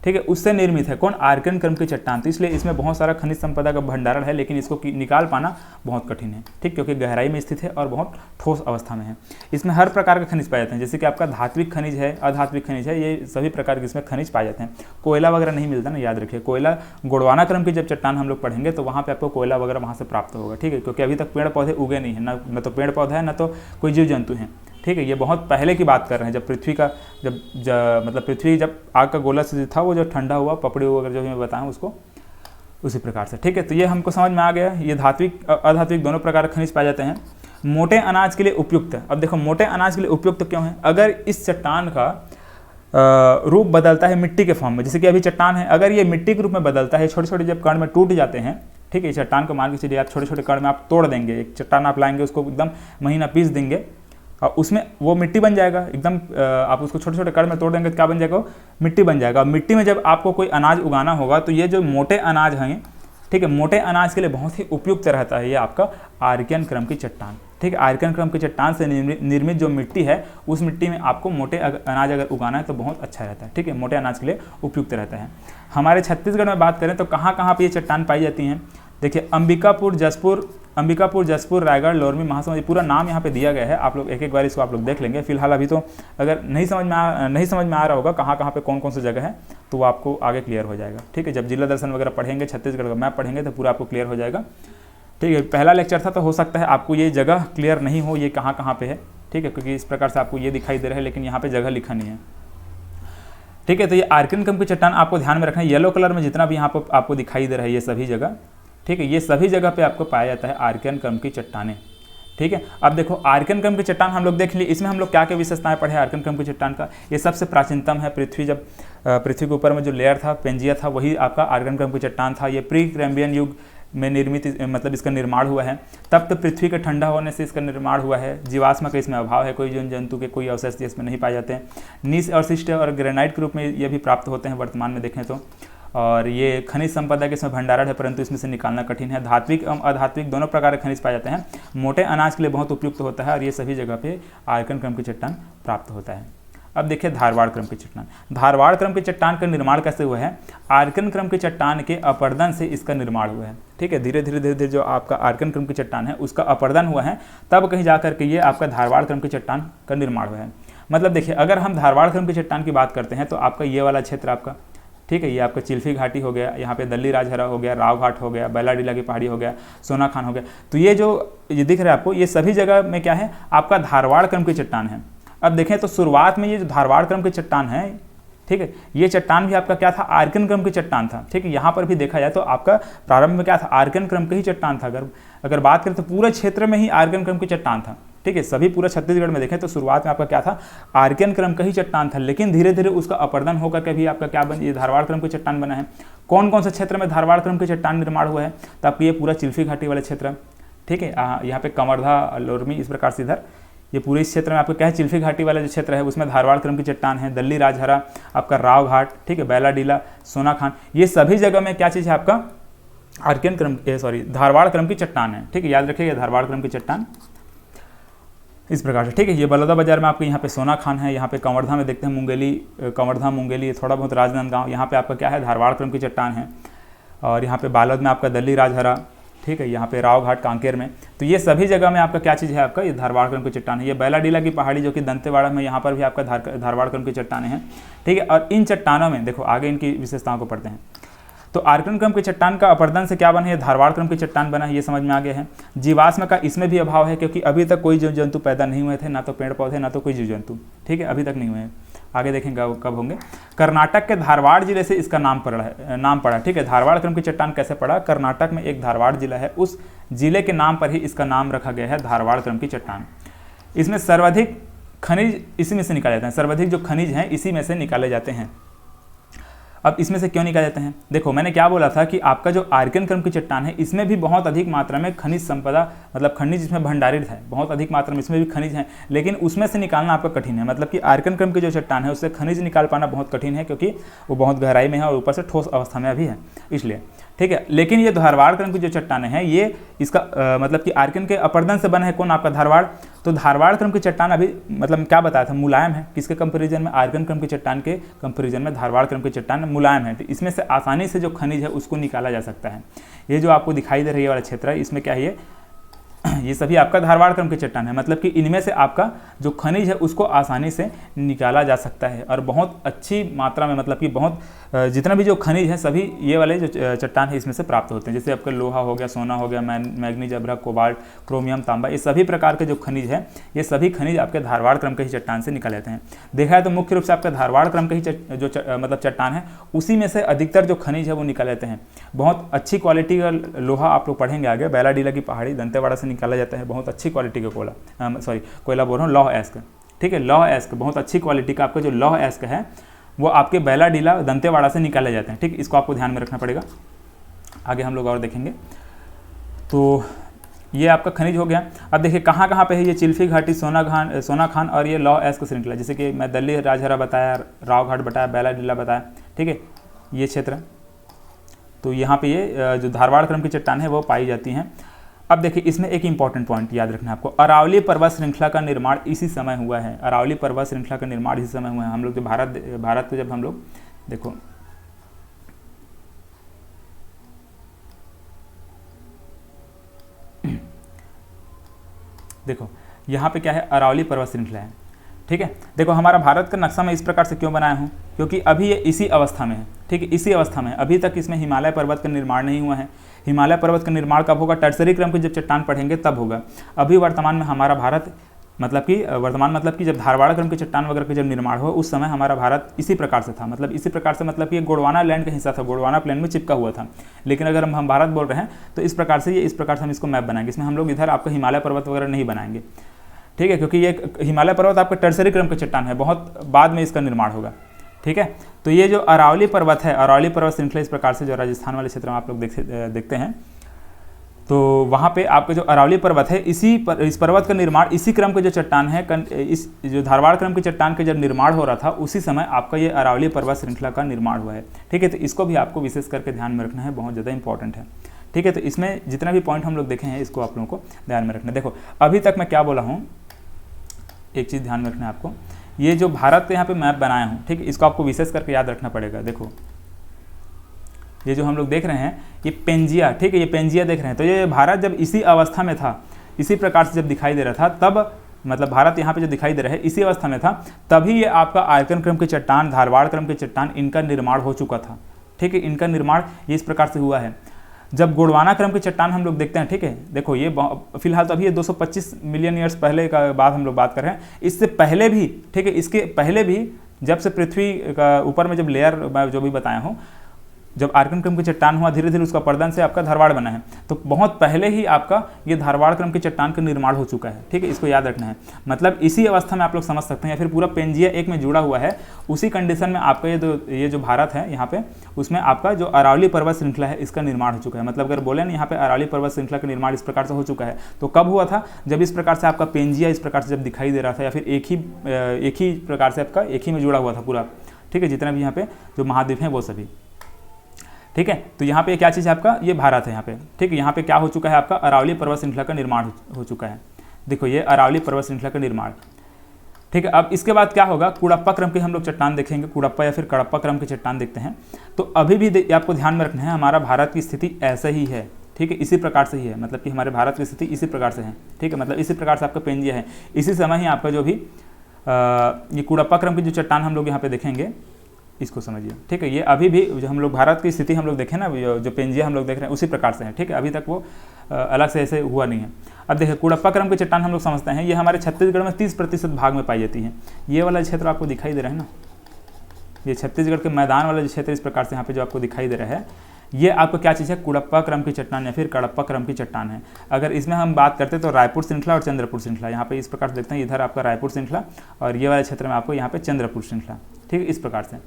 ठीक है, उससे निर्मित है। कौन, आर्कियन क्रम की चट्टान। तो इसलिए इसमें बहुत सारा खनिज संपदा का भंडारण है, लेकिन इसको निकाल पाना बहुत कठिन है, ठीक, क्योंकि गहराई में स्थित है और बहुत ठोस अवस्था में है। इसमें हर प्रकार के खनिज पाए जाते हैं, जैसे कि आपका धात्विक खनिज है, अधात्विक खनिज है, ये सभी प्रकार के इसमें खनिज पाए जाते हैं। कोयला वगैरह नहीं मिलता ना, याद रखिए। कोयला गोंडवाना क्रम की जब चट्टान हम लोग पढ़ेंगे तो वहाँ पे आपको कोयला वगैरह वहाँ से प्राप्त होगा, ठीक है, क्योंकि अभी तक पेड़ पौधे उगे नहीं है, न तो पेड़ पौधा है, न तो कोई जीव जंतु हैं, ठीक है। ये बहुत पहले की बात कर रहे हैं, जब पृथ्वी का मतलब पृथ्वी जब आग का गोला से था, वो जो ठंडा हुआ, पपड़ी वगैरह जो मैं बताऊँ उसको, उसी प्रकार से, ठीक है। तो ये हमको समझ में आ गया, ये धात्विक अधात्विक दोनों प्रकार के खनिज पाए जाते हैं। मोटे अनाज के लिए उपयुक्त है। अब देखो मोटे अनाज के लिए उपयुक्त क्यों है, अगर इस चट्टान का रूप बदलता है मिट्टी के फॉर्म में, जैसे कि अभी चट्टान है, अगर ये मिट्टी के रूप में बदलता है, छोटे छोटे जब कण में टूट जाते हैं, ठीक है, चट्टान को मान के चलिए आप छोटे छोटे कण में आप तोड़ देंगे, एक चट्टान आप लाएंगे, उसको एकदम महीना पीस देंगे और उसमें वो मिट्टी बन जाएगा एकदम, आप उसको छोटे छोटे कण में तोड़ देंगे तो क्या बन जाएगा, वो मिट्टी बन जाएगा। और मिट्टी में जब आपको कोई अनाज उगाना होगा तो ये जो मोटे अनाज हैं, ठीक है, मोटे अनाज के लिए बहुत ही उपयुक्त रहता है ये आपका आर्कियन क्रम की चट्टान। ठीक है, आर्कियन क्रम की चट्टान से निर्मित जो मिट्टी है उस मिट्टी में आपको मोटे अनाज अगर उगाना है तो बहुत अच्छा रहता है। ठीक है, मोटे अनाज के लिए उपयुक्त रहता है। हमारे छत्तीसगढ़ में बात करें तो कहाँ कहाँ पे ये चट्टान पाई जाती हैं, देखिए अंबिकापुर, जसपुर, रायगढ़, लोरमी, महासमुंद, पूरा नाम यहाँ पे दिया गया है। आप लोग एक एक बार इसको आप लोग देख लेंगे। फिलहाल अभी तो अगर नहीं समझ में आ रहा होगा कहाँ कहाँ पे कौन कौन सी जगह है तो वो आपको आगे क्लियर हो जाएगा। ठीक है, जब जिला दर्शन वगैरह पढ़ेंगे, छत्तीसगढ़ का मैप पढ़ेंगे तो पूरा आपको क्लियर हो जाएगा। ठीक है, पहला लेक्चर था तो हो सकता है आपको ये जगह क्लियर नहीं हो, ये कहाँ कहाँ पे है। ठीक है, क्योंकि इस प्रकार से आपको ये दिखाई दे रहा है लेकिन यहाँ पे जगह लिखा नहीं है। ठीक है, तो ये आर्कियन क्रम की चट्टान आपको ध्यान में रखना है। येलो कलर में जितना भी यहाँ पर आपको दिखाई दे रहा है ये सभी जगह, ठीक है, ये सभी जगह पे आपको पाया जाता है आर्कियन क्रम की चट्टानें। ठीक है, अब देखो आर्कियन क्रम की चट्टान हम लोग देख लिए, इसमें हम लोग क्या क्या विशेषताएं पढ़े आर्कियन क्रम की चट्टान का। ये सबसे प्राचीनतम है। पृथ्वी के ऊपर में जो लेयर था, पेंजिया था, वही आपका आर्कियन क्रम की चट्टान था। ये प्री कैम्ब्रियन युग में निर्मित, मतलब इसका निर्माण हुआ है। तब तो पृथ्वी के ठंडा होने से इसका निर्माण हुआ है। जीवाश्म का इसमें अभाव है, कोई जीव जंतु के कोई अवशेष इसमें नहीं पाए जाते हैं। नीस अवशिष्ट और ग्रेनाइट के रूप में ये भी प्राप्त होते हैं वर्तमान में देखें तो। और ये खनिज संपदा के इसमें भंडारण है, परंतु इसमें से निकालना कठिन है। धात्विक एवं अधात्विक दोनों प्रकार के खनिज पाए जाते हैं। मोटे अनाज के लिए बहुत उपयुक्त होता है और ये सभी जगह पे आर्कियन क्रम की चट्टान प्राप्त होता है। अब देखिए धारवाड़ क्रम की चट्टान। धारवाड़ क्रम की चट्टान का निर्माण कैसे हुआ है, आर्कियन क्रम की चट्टान के अपर्दन से इसका निर्माण हुआ है। ठीक है, धीरे धीरे जो आपका आर्कियन क्रम की चट्टान है उसका अपर्दन हुआ है, तब कहीं जाकर के ये आपका धारवाड़ क्रम की चट्टान का निर्माण हुआ है। मतलब देखिए अगर हम धारवाड़ क्रम की चट्टान की बात करते हैं तो आपका ये वाला क्षेत्र आपका, ठीक है, ये आपका चिल्फी घाटी हो गया, यहाँ पे दल्ली राजहरा हो गया, राव घाट हो गया, बैलाडीला की पहाड़ी हो गया, सोना खान हो गया। तो ये जो ये दिख रहा है आपको, ये सभी जगह में क्या है, आपका धारवाड़ क्रम की चट्टान है। अब देखें तो शुरुआत में ये जो धारवाड़ क्रम की चट्टान है, ठीक है, ये चट्टान भी आपका क्या था, आर्कियन क्रम की चट्टान था। ठीक है, यहाँ पर भी देखा जाए तो आपका प्रारंभ में क्या था, आर्कियन क्रम की ही चट्टान था। अगर बात करें तो पूरे क्षेत्र में ही आर्कियन क्रम की चट्टान था। ठीक है, सभी पूरा छत्तीसगढ़ में देखें तो शुरुआत में आपका क्या था, आर्कियन क्रम का ही चट्टान था, लेकिन धीरे धीरे उसका अपर्दन होकर के भी आपका क्या बन, ये धारवाड़ क्रम की चट्टान बना है। कौन कौन से क्षेत्र में धारवाड़ क्रम की चट्टान निर्माण हुआ है, तो आपको ये पूरा चिल्फी घाटी वाले क्षेत्र, ठीक है, यहाँ पे कमरधा, लोरमी, इस प्रकार से इधर ये पूरे इस क्षेत्र में आपका क्या है, चिल्फी घाटी वाला जो क्षेत्र है उसमें धारवाड़ क्रम की चट्टान है। दल्ली राजहरा, आपका राव घाट, ठीक है, बैलाडीला, सोना खान, ये सभी जगह में क्या चीज़ है आपका, आर्कियन क्रम, धारवाड़ क्रम की चट्टान है। ठीक है, याद रखिएगा धारवाड़ क्रम की चट्टान इस प्रकार से। ठीक है, ये बलौदा बाजार में आपके यहाँ पे सोना खान है, यहाँ पे कंवर्धा में देखते हैं मुंगेली, कंवर्धा मुंगेली, थोड़ा बहुत राजनांदगांव, यहाँ पे आपका क्या है, धारवाड़ क्रम की चट्टान है। और यहाँ पे बालोद में आपका दल्ली राजहरा, ठीक है, यहाँ पे राव घाट कांकेर में, तो ये सभी जगह में आपका क्या चीज़ है, आपका ये धारवाड़ क्रम की चट्टान है। ये बैलाडीला की पहाड़ी जो कि दंतेवाड़ा में, यहाँ पर भी आपका धारवाड़ क्रम की चट्टानें हैं। ठीक है, और इन चट्टानों में देखो आगे इनकी विशेषताओं को पढ़ते हैं। तो आर्कियन क्रम की चट्टान का अपर्दन से क्या बना है, धारवाड़ क्रम की चट्टान बना है, ये समझ में आ गया है। जीवाश्म का इसमें भी अभाव है क्योंकि अभी तक कोई जीव जंतु पैदा नहीं हुए थे, ना तो पेड़ पौधे ना तो कोई जीव जंतु, ठीक है, अभी तक नहीं हुए हैं, आगे देखेंगे कब होंगे। कर्नाटक के धारवाड़ जिले से इसका नाम पड़ा। ठीक है, धारवाड़ क्रम की चट्टान कैसे पड़ा, कर्नाटक में एक धारवाड़ जिला है, उस जिले के नाम पर ही इसका नाम रखा गया है धारवाड़ क्रम की चट्टान। इसमें सर्वाधिक खनिज इसी में से निकाले जाते हैं, सर्वाधिक जो खनिज हैं इसी में से निकाले जाते हैं। अब इसमें से क्यों निकाले जाते हैं, देखो मैंने क्या बोला था कि आपका जो आर्कियन क्रम की चट्टान है इसमें भी बहुत अधिक मात्रा में खनिज संपदा, मतलब खनिज इसमें भंडारित है, बहुत अधिक मात्रा में इसमें भी खनिज है, लेकिन उसमें से निकालना आपका कठिन है। मतलब कि आर्कियन क्रम की जो चट्टान है उससे खनिज निकाल पाना बहुत कठिन है क्योंकि वो बहुत गहराई में है और ऊपर से ठोस अवस्था में भी है, इसलिए। ठीक है, लेकिन ये धारवाड़ क्रम की जो चट्टानें हैं ये इसका मतलब कि आर्कियन के अपर्दन से बना है कौन, आपका धारवाड़। तो धारवाड़ क्रम की चट्टान अभी मतलब क्या बताया था, मुलायम है, किसके कंपैरिजन में, आर्कियन क्रम की चट्टान के कंपैरिजन में धारवाड़ क्रम की चट्टान मुलायम है। तो इसमें से आसानी से जो खनिज है उसको निकाला जा सकता है। ये जो आपको दिखाई दे रही है वाला क्षेत्र है इसमें क्या है, ये सभी आपका धारवाड़ क्रम की चट्टान है। मतलब कि इनमें से आपका जो खनिज है उसको आसानी से निकाला जा सकता है और बहुत अच्छी मात्रा में, मतलब कि बहुत जितना भी जो खनिज है सभी ये वाले जो चट्टान है इसमें से प्राप्त होते हैं। जैसे आपका लोहा हो गया, सोना हो गया, मैग्नीज, अभ्रक, कोबाल्ट, क्रोमियम, तांबा, ये सभी प्रकार के जो खनिज है ये सभी खनिज आपके धारवाड़ क्रम के ही चट्टान से निकाले जाते हैं। देखा है तो मुख्य रूप से आपका धारवाड़ क्रम के ही मतलब चट्टान है उसी में से अधिकतर जो खनिज है वो निकाले जाते हैं। बहुत अच्छी क्वालिटी का लोहा आप लोग पढ़ेंगे आगे, बैलाडीला की पहाड़ी दंतेवाड़ा से निकाला जाता है, बहुत अच्छी क्वालिटी का कोयला बोल रहा हूँ, लौह एस्क। ठीक है, लौह एस्क बहुत अच्छी क्वालिटी का आपका जो लौह एस्क है वो आपके बैलाडीला दंतेवाड़ा से निकाले जाते हैं। ठीक, इसको आपको ध्यान में रखना पड़ेगा, आगे हम लोग और देखेंगे। तो ये आपका खनिज हो गया। अब देखिए कहाँ कहाँ पे है ये चिल्फी घाटी, सोना खान और ये लौह एस्क श्रृंखला, जैसे कि मैं दल्ली राजहरा बताया, राव घाट बताया, बैला डीला बताया, ठीक है, ये क्षेत्र। तो यहाँ पे ये जो धारवाड़ क्रम की चट्टान है वो पाई जाती हैं। अब देखिए इसमें एक इंपॉर्टेंट पॉइंट याद रखना है आपको, अरावली पर्वत श्रृंखला का निर्माण इसी समय हुआ है। अरावली पर्वत श्रृंखला का निर्माण इसी समय हुआ है। हम लोग जो भारत को जब हम लोग देखो देखो यहाँ पे क्या है, अरावली पर्वत श्रृंखला है, ठीक है। देखो हमारा भारत का नक्शा मैं इस प्रकार से क्यों बनाया हूँ, क्योंकि अभी ये इसी अवस्था में है, ठीक है, इसी अवस्था में है। अभी तक इसमें हिमालय पर्वत का निर्माण नहीं हुआ है। हिमालय पर्वत का निर्माण कब होगा, टर्सरी क्रम की जब चट्टान पढ़ेंगे तब होगा। अभी वर्तमान में हमारा भारत मतलब कि जब धारवाड़ क्रम की चट्टान वगैरह का जब निर्माण हुआ उस समय हमारा भारत इसी प्रकार से था, मतलब इसी प्रकार से, मतलब कि गोंडवाना लैंड का हिस्सा था, गोंडवाना प्लेन में चिपका हुआ था। लेकिन अगर हम भारत बोल रहे हैं तो इस प्रकार से हम इसको मैप बनाएंगे। इसमें हम लोग इधर आपका हिमालय पर्वत वगैरह नहीं बनाएंगे, ठीक है, क्योंकि ये हिमालय पर्वत आपका टर्सरी क्रम की चट्टान है, बहुत बाद में इसका निर्माण होगा, ठीक है। तो ये जो अरावली पर्वत है, अरावली पर्वत श्रृंखला इस प्रकार से जो राजस्थान वाले क्षेत्र में आप लोग देखते हैं, तो वहाँ पे आपका जो अरावली पर्वत है इस पर्वत का निर्माण इसी क्रम के जो चट्टान है, इस जो धारवाड़ क्रम की चट्टान के जब निर्माण हो रहा था उसी समय आपका ये अरावली पर्वत श्रृंखला का निर्माण हुआ है, ठीक है। तो इसको भी आपको विशेष करके ध्यान में रखना है, बहुत ज़्यादा इंपॉर्टेंट है, ठीक है। तो इसमें जितना भी पॉइंट हम लोग देखे हैं इसको आप लोगों को ध्यान में रखना है। देखो अभी तक मैं क्या बोला हूँ, एक चीज़ ध्यान में रखना है आपको, ये जो भारत का यहाँ पे मैप बनाया हूँ, ठीक है, इसको आपको विशेष करके याद रखना पड़ेगा। देखो ये जो हम लोग देख रहे हैं ये पेंजिया, ठीक है, ये पेंजिया देख रहे हैं, तो ये भारत जब इसी अवस्था में था, इसी प्रकार से जब दिखाई दे रहा था, तब मतलब भारत यहाँ पे जो दिखाई दे रहा है इसी अवस्था में था, तभी ये आपका आर्कन क्रम की चट्टान, धारवाड़ क्रम की चट्टान, इनका निर्माण हो चुका था, ठीक है। इनका निर्माण ये इस प्रकार से हुआ है। जब गोंडवाना क्रम की चट्टान हम लोग देखते हैं, ठीक है, देखो ये फिलहाल तो अभी ये 225 मिलियन ईयर्स पहले का बाद हम लोग बात कर रहे हैं। इससे पहले भी, ठीक है, इसके पहले भी जब से पृथ्वी का ऊपर में जब लेयर मैं जो भी बताया हूँ, जब आर्कन क्रम की चट्टान हुआ, धीरे धीरे उसका पर्दन से आपका धारवाड़ बना है, तो बहुत पहले ही आपका ये धारवाड़ क्रम की चट्टान का निर्माण हो चुका है, ठीक है, इसको याद रखना है। मतलब इसी अवस्था में आप लोग समझ सकते हैं, या फिर पूरा पेंजिया एक में जुड़ा हुआ है, उसी कंडीशन में आपका ये जो भारत है यहाँ पे, उसमें आपका जो अरावली पर्वत श्रृंखला है इसका निर्माण हो चुका है। मतलब अगर बोले ना यहाँ पे अरावली पर्वत श्रृंखला का निर्माण इस प्रकार से हो चुका है, तो कब हुआ था, जब इस प्रकार से आपका पेंजिया इस प्रकार से जब दिखाई दे रहा था, या फिर एक ही प्रकार से आपका एक ही में जुड़ा हुआ था पूरा, ठीक है, जितना भी यहाँ पे जो महाद्वीप हैं वो सभी, ठीक है। तो यहाँ पे क्या चीज़ है आपका, ये भारत है यहाँ पे, ठीक है। यहाँ पे क्या हो चुका है आपका, अरावली पर्वत श्रृंखला का निर्माण हो चुका है। देखो ये अरावली पर्वत श्रृंखला का निर्माण, ठीक है। अब इसके बाद क्या होगा, कुड़प्पा क्रम की हम लोग चट्टान देखेंगे, कुड़प्पा या फिर कड़प्पा क्रम की चट्टान देखते हैं। तो अभी भी आपको ध्यान में रखना है, हमारा भारत की स्थिति ऐसा ही है, ठीक है, इसी प्रकार से ही है, मतलब कि हमारे भारत की स्थिति इसी प्रकार से है, ठीक है। मतलब इसी प्रकार से आपका पेंजिया है, इसी समय ही आपका जो भी ये कुड़प्पा क्रम की जो चट्टान हम लोग यहाँ पे देखेंगे, इसको समझिए, ठीक है। ये अभी भी जो हम लोग भारत की स्थिति हम लोग देखें ना, जो पेंजिया हम लोग देख रहे हैं उसी प्रकार से है, ठीक है। अभी तक वो अलग से ऐसे हुआ नहीं है। अब देखिए कुड़प्पा क्रम की चट्टान हम लोग समझते हैं, ये हमारे छत्तीसगढ़ में 30% भाग में पाई जाती है। ये वाला क्षेत्र आपको दिखाई दे रहा है ना, ये छत्तीसगढ़ के मैदान वाला जो क्षेत्र इस प्रकार से यहाँ पे जो आपको दिखाई दे रहा है, ये आपको क्या चीज़ है, कुड़प्पा क्रम की चट्टान या फिर कड़प्पा क्रम की चट्टान है। अगर इसमें हम बात करते हैं तो रायपुर श्रृंखला और चंद्रपुर श्रृंखला, यहाँ पे इस प्रकार से देखते हैं, इधर आपका रायपुर श्रृंखला और ये वाले क्षेत्र में आपको यहाँ पे चंद्रपुर श्रृंखला, ठीक है, इस प्रकार से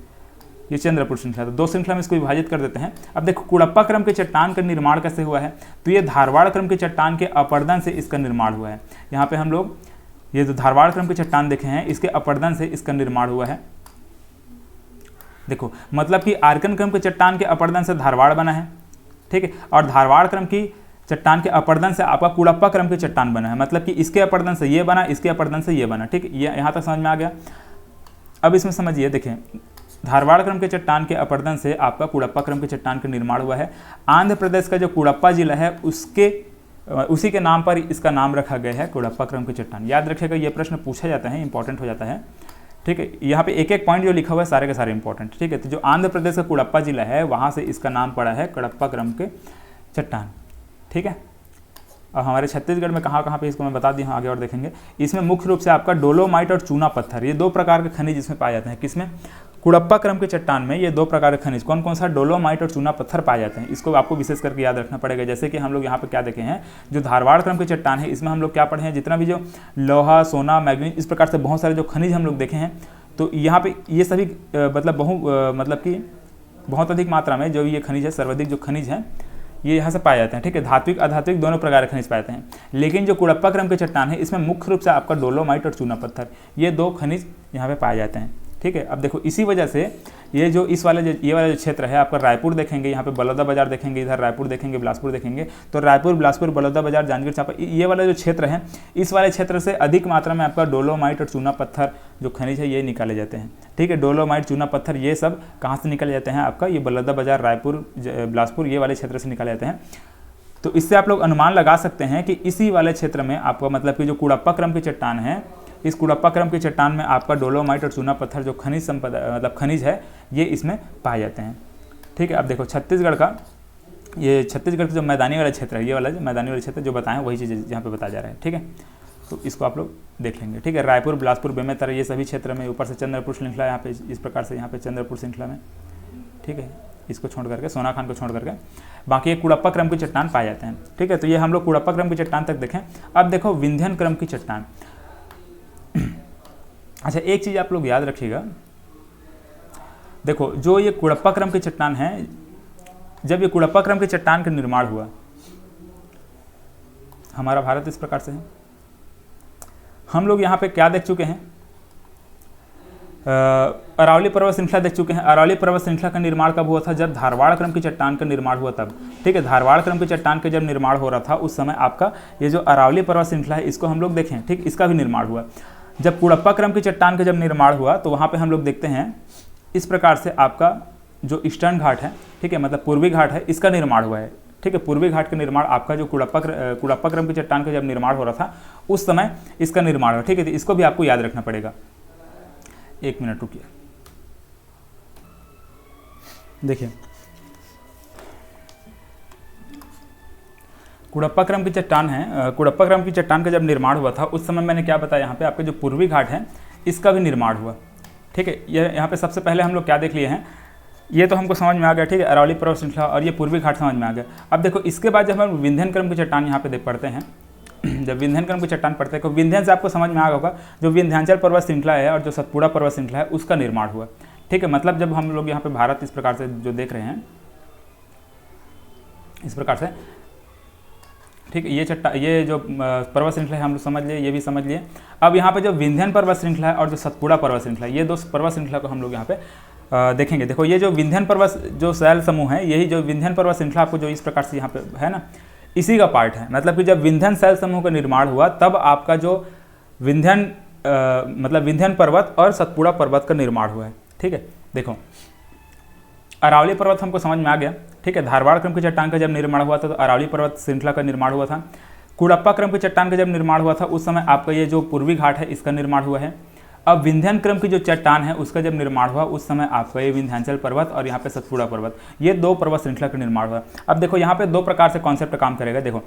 ये चंद्रपुर श्रृंखला। तो दो श्रृंखला में इसको विभाजित कर देते हैं। अब देखो कुड़प्पा क्रम के चट्टान का निर्माण कैसे हुआ है, तो ये धारवाड़ क्रम के चट्टान के अपर्दन से इसका निर्माण हुआ है। यहाँ पे हम लोग ये जो धारवाड़ क्रम के चट्टान देखे हैं इसके अपर्दन से इसका निर्माण हुआ है। देखो मतलब कि आर्कन क्रम के चट्टान के अपर्दन से धारवाड़ बना है, ठीक है, और धारवाड़ क्रम की चट्टान के अपर्दन से आपका कुड़प्पा क्रम की चट्टान बना है। मतलब कि इसके अपर्दन से ये बना, इसके अपर्दन से ये बना, ठीक है, ये यहाँ तक समझ में आ गया। अब इसमें समझिए, देखें धारवाड़ क्रम के चट्टान के अपर्दन से आपका कुड़प्पा क्रम के चट्टान का निर्माण हुआ है। आंध्र प्रदेश का जो कुड़प्पा जिला है उसी के नाम पर इसका नाम रखा गया है, कुड़प्पा क्रम की चट्टान। याद रखिएगा, ये प्रश्न पूछा जाता है, इंपॉर्टेंट हो जाता है, ठीक है। यहाँ पे एक एक पॉइंट जो लिखा हुआ है सारे के सारे इंपॉर्टेंट, ठीक है। तो जो आंध्र प्रदेश का कुड़प्पा जिला है वहाँ से इसका नाम पड़ा है कुड़प्पा क्रम के चट्टान, ठीक है। अब हमारे छत्तीसगढ़ में कहाँ कहाँ पे इसको मैं बता दी हूँ, आगे और देखेंगे। इसमें मुख्य रूप से आपका डोलोमाइट और चूना पत्थर, ये दो प्रकार के खनिज इसमें पाए जाते हैं। किसमें, कुड़प्पा क्रम के चट्टान में ये दो प्रकार के खनिज, कौन कौन सा, डोलोमाइट और चूना पत्थर पाए जाते हैं। इसको आपको विशेष करके याद रखना पड़ेगा। जैसे कि हम लोग यहाँ पे क्या देखे हैं, जो धारवाड़ क्रम के चट्टान है इसमें हम लोग क्या पढ़े हैं, जितना भी जो लोहा, सोना, मैग्नीज, इस प्रकार से बहुत सारे जो खनिज हम लोग देखे हैं, तो यहाँ पे ये सभी मतलब कि बहुत अधिक मात्रा में जो ये खनिज है, सर्वाधिक जो खनिज है ये यहाँ से पाए जाते हैं, ठीक है। धात्विक अधात्विक दोनों प्रकार के खनिज पाए जाते हैं, लेकिन जो कुड़प्पा क्रम के चट्टान है इसमें मुख्य रूप से आपका डोलोमाइट और चूना पत्थर, ये 2 खनिज यहाँ पे पाए जाते हैं, ठीक है। अब देखो इसी वजह से ये जो ये वाला जो क्षेत्र है आपका, रायपुर देखेंगे, यहाँ पे बलौदा बाजार देखेंगे, इधर रायपुर देखेंगे, बिलासपुर देखेंगे, तो रायपुर, बिलासपुर, बलौदा बाजार, जांजगीर चांपा, ये वाला जो क्षेत्र है, इस वाले क्षेत्र से अधिक मात्रा में आपका डोलोमाइट और चूना पत्थर जो खनिज है ये निकाले जाते हैं, ठीक है। डोलोमाइट, चूना पत्थर ये सब कहाँ से निकाले जाते हैं आपका, ये बलौदा बाजार, रायपुर, बिलासपुर, ये वाले क्षेत्र से निकाले जाते हैं। तो इससे आप लोग अनुमान लगा सकते हैं कि इसी वाले क्षेत्र में आपका मतलब कि जो कुड़प्पा क्रम की चट्टान है, इस कुड़प्पा क्रम की चट्टान में आपका डोलोमाइट और चूना पत्थर जो खनिज संपदा मतलब खनिज है ये इसमें पाए जाते हैं, ठीक है। अब देखो छत्तीसगढ़ का, ये छत्तीसगढ़ का जो मैदानी वाला क्षेत्र है, ये वाला जो मैदानी वाला क्षेत्र जो बताएं वही चीज़ यहाँ पे बताया जा रहा है, ठीक है। तो इसको आप लोग देख लेंगे, ठीक है। रायपुर, बिलासपुर, बेमेतरा, ये सभी क्षेत्र में, ऊपर से चंद्रपुर श्रृंखला यहाँ पे इस प्रकार से, यहाँ पे चंद्रपुर श्रृंखला में, ठीक है। इसको छोड़ करके, सोनाखान को छोड़ करके बाकी एक कुड़प्पा क्रम की चट्टान पाए जाते हैं, ठीक है। तो ये हम लोग कुड़प्पा क्रम की चट्टान तक देखें। अब देखो विंध्यन क्रम की चट्टान। अच्छा, एक चीज़ आप लोग याद रखिएगा, देखो जो ये कुड़प्पा क्रम की चट्टान है, जब ये कुड़प्पा क्रम की चट्टान का निर्माण हुआ, हमारा भारत इस प्रकार से है, हम लोग यहाँ पे क्या देख चुके हैं, अरावली पर्वत श्रृंखला देख चुके हैं। अरावली पर्वत श्रृंखला का निर्माण कब हुआ था, जब धारवाड़ क्रम की चट्टान का निर्माण हुआ तब, ठीक है। धारवाड़ क्रम की चट्टान का जब निर्माण हो रहा था उस समय आपका ये जो अरावली पर्वत श्रृंखला है इसको हम लोग देखें, ठीक, इसका भी निर्माण हुआ। जब कुड़प्पा क्रम की चट्टान का जब निर्माण हुआ तो वहाँ पे हम लोग देखते हैं इस प्रकार से आपका जो ईस्टर्न घाट है, ठीक है, मतलब पूर्वी घाट है, इसका निर्माण हुआ है, ठीक है। पूर्वी घाट का निर्माण आपका जो कुड़प्पा क्रम की चट्टान का जब निर्माण हो रहा था उस समय इसका निर्माण हुआ, ठीक है। तो इसको भी आपको याद रखना पड़ेगा। एक मिनट रुकिए, देखिए कुड़प्पा क्रम की चट्टान है, कुड़प्पा क्रम की चट्टान का जब निर्माण हुआ था उस समय मैंने क्या बताया, यहाँ पे आपके जो पूर्वी घाट है इसका भी निर्माण हुआ, ठीक है। ये यहाँ पे सबसे पहले हम लोग क्या देख लिए हैं, ये तो हमको समझ में आ गया, ठीक है, अरावली पर्वत श्रृंखला और ये पूर्वी घाट समझ में आ गया। अब देखो इसके बाद जब हम विंध्यन क्रम की चट्टान यहाँ पे देख पढ़ते हैं, जब विंध्यन क्रम की चट्टान पढ़ते हैं तो विंध्यन से आपको समझ में आ गया होगा जो विंध्याचल पर्वत श्रृंखला है और जो सतपुड़ा पर्वत श्रृंखला है उसका निर्माण हुआ, ठीक है। मतलब जब हम लोग यहाँ पे भारत इस प्रकार से जो देख रहे हैं, इस प्रकार से, ठीक है, ये जो पर्वत श्रृंखला है हम लोग समझ लिए, ये भी समझ लिए। अब यहाँ पे जो विंध्यन पर्वत श्रृंखला है और जो सतपुड़ा पर्वत श्रृंखला है, ये 2 पर्वत श्रृंखला को हम लोग यहाँ पे देखेंगे। देखो ये जो विंध्यन पर्वत जो शैल समूह है, यही जो विंध्यन पर्वत श्रृंखला आपको जो इस प्रकार से यहाँ पे है ना, इसी का पार्ट है। मतलब कि जब विंध्यन शैल समूह का निर्माण हुआ तब आपका जो विंध्यन मतलब विंध्यन पर्वत और सतपुड़ा पर्वत का निर्माण हुआ है, ठीक है। देखो अरावली पर्वत हमको समझ में आ गया, ठीक है। धारवाड़ क्रम की चट्टान का जब निर्माण हुआ था तो अरावली पर्वत श्रृंखला का निर्माण हुआ था। कुड़प्पा क्रम की चट्टान का जब निर्माण हुआ था उस समय आपका ये जो पूर्वी घाट है इसका निर्माण हुआ है। अब विंध्यन क्रम की जो चट्टान है उसका जब निर्माण हुआ उस समय आपका ये विंध्याचल पर्वत और यहाँ पे सतपुड़ा पर्वत, ये 2 पर्वत श्रृंखला का निर्माण हुआ। अब देखो यहाँ पे 2 प्रकार से कॉन्सेप्ट काम करेगा। देखो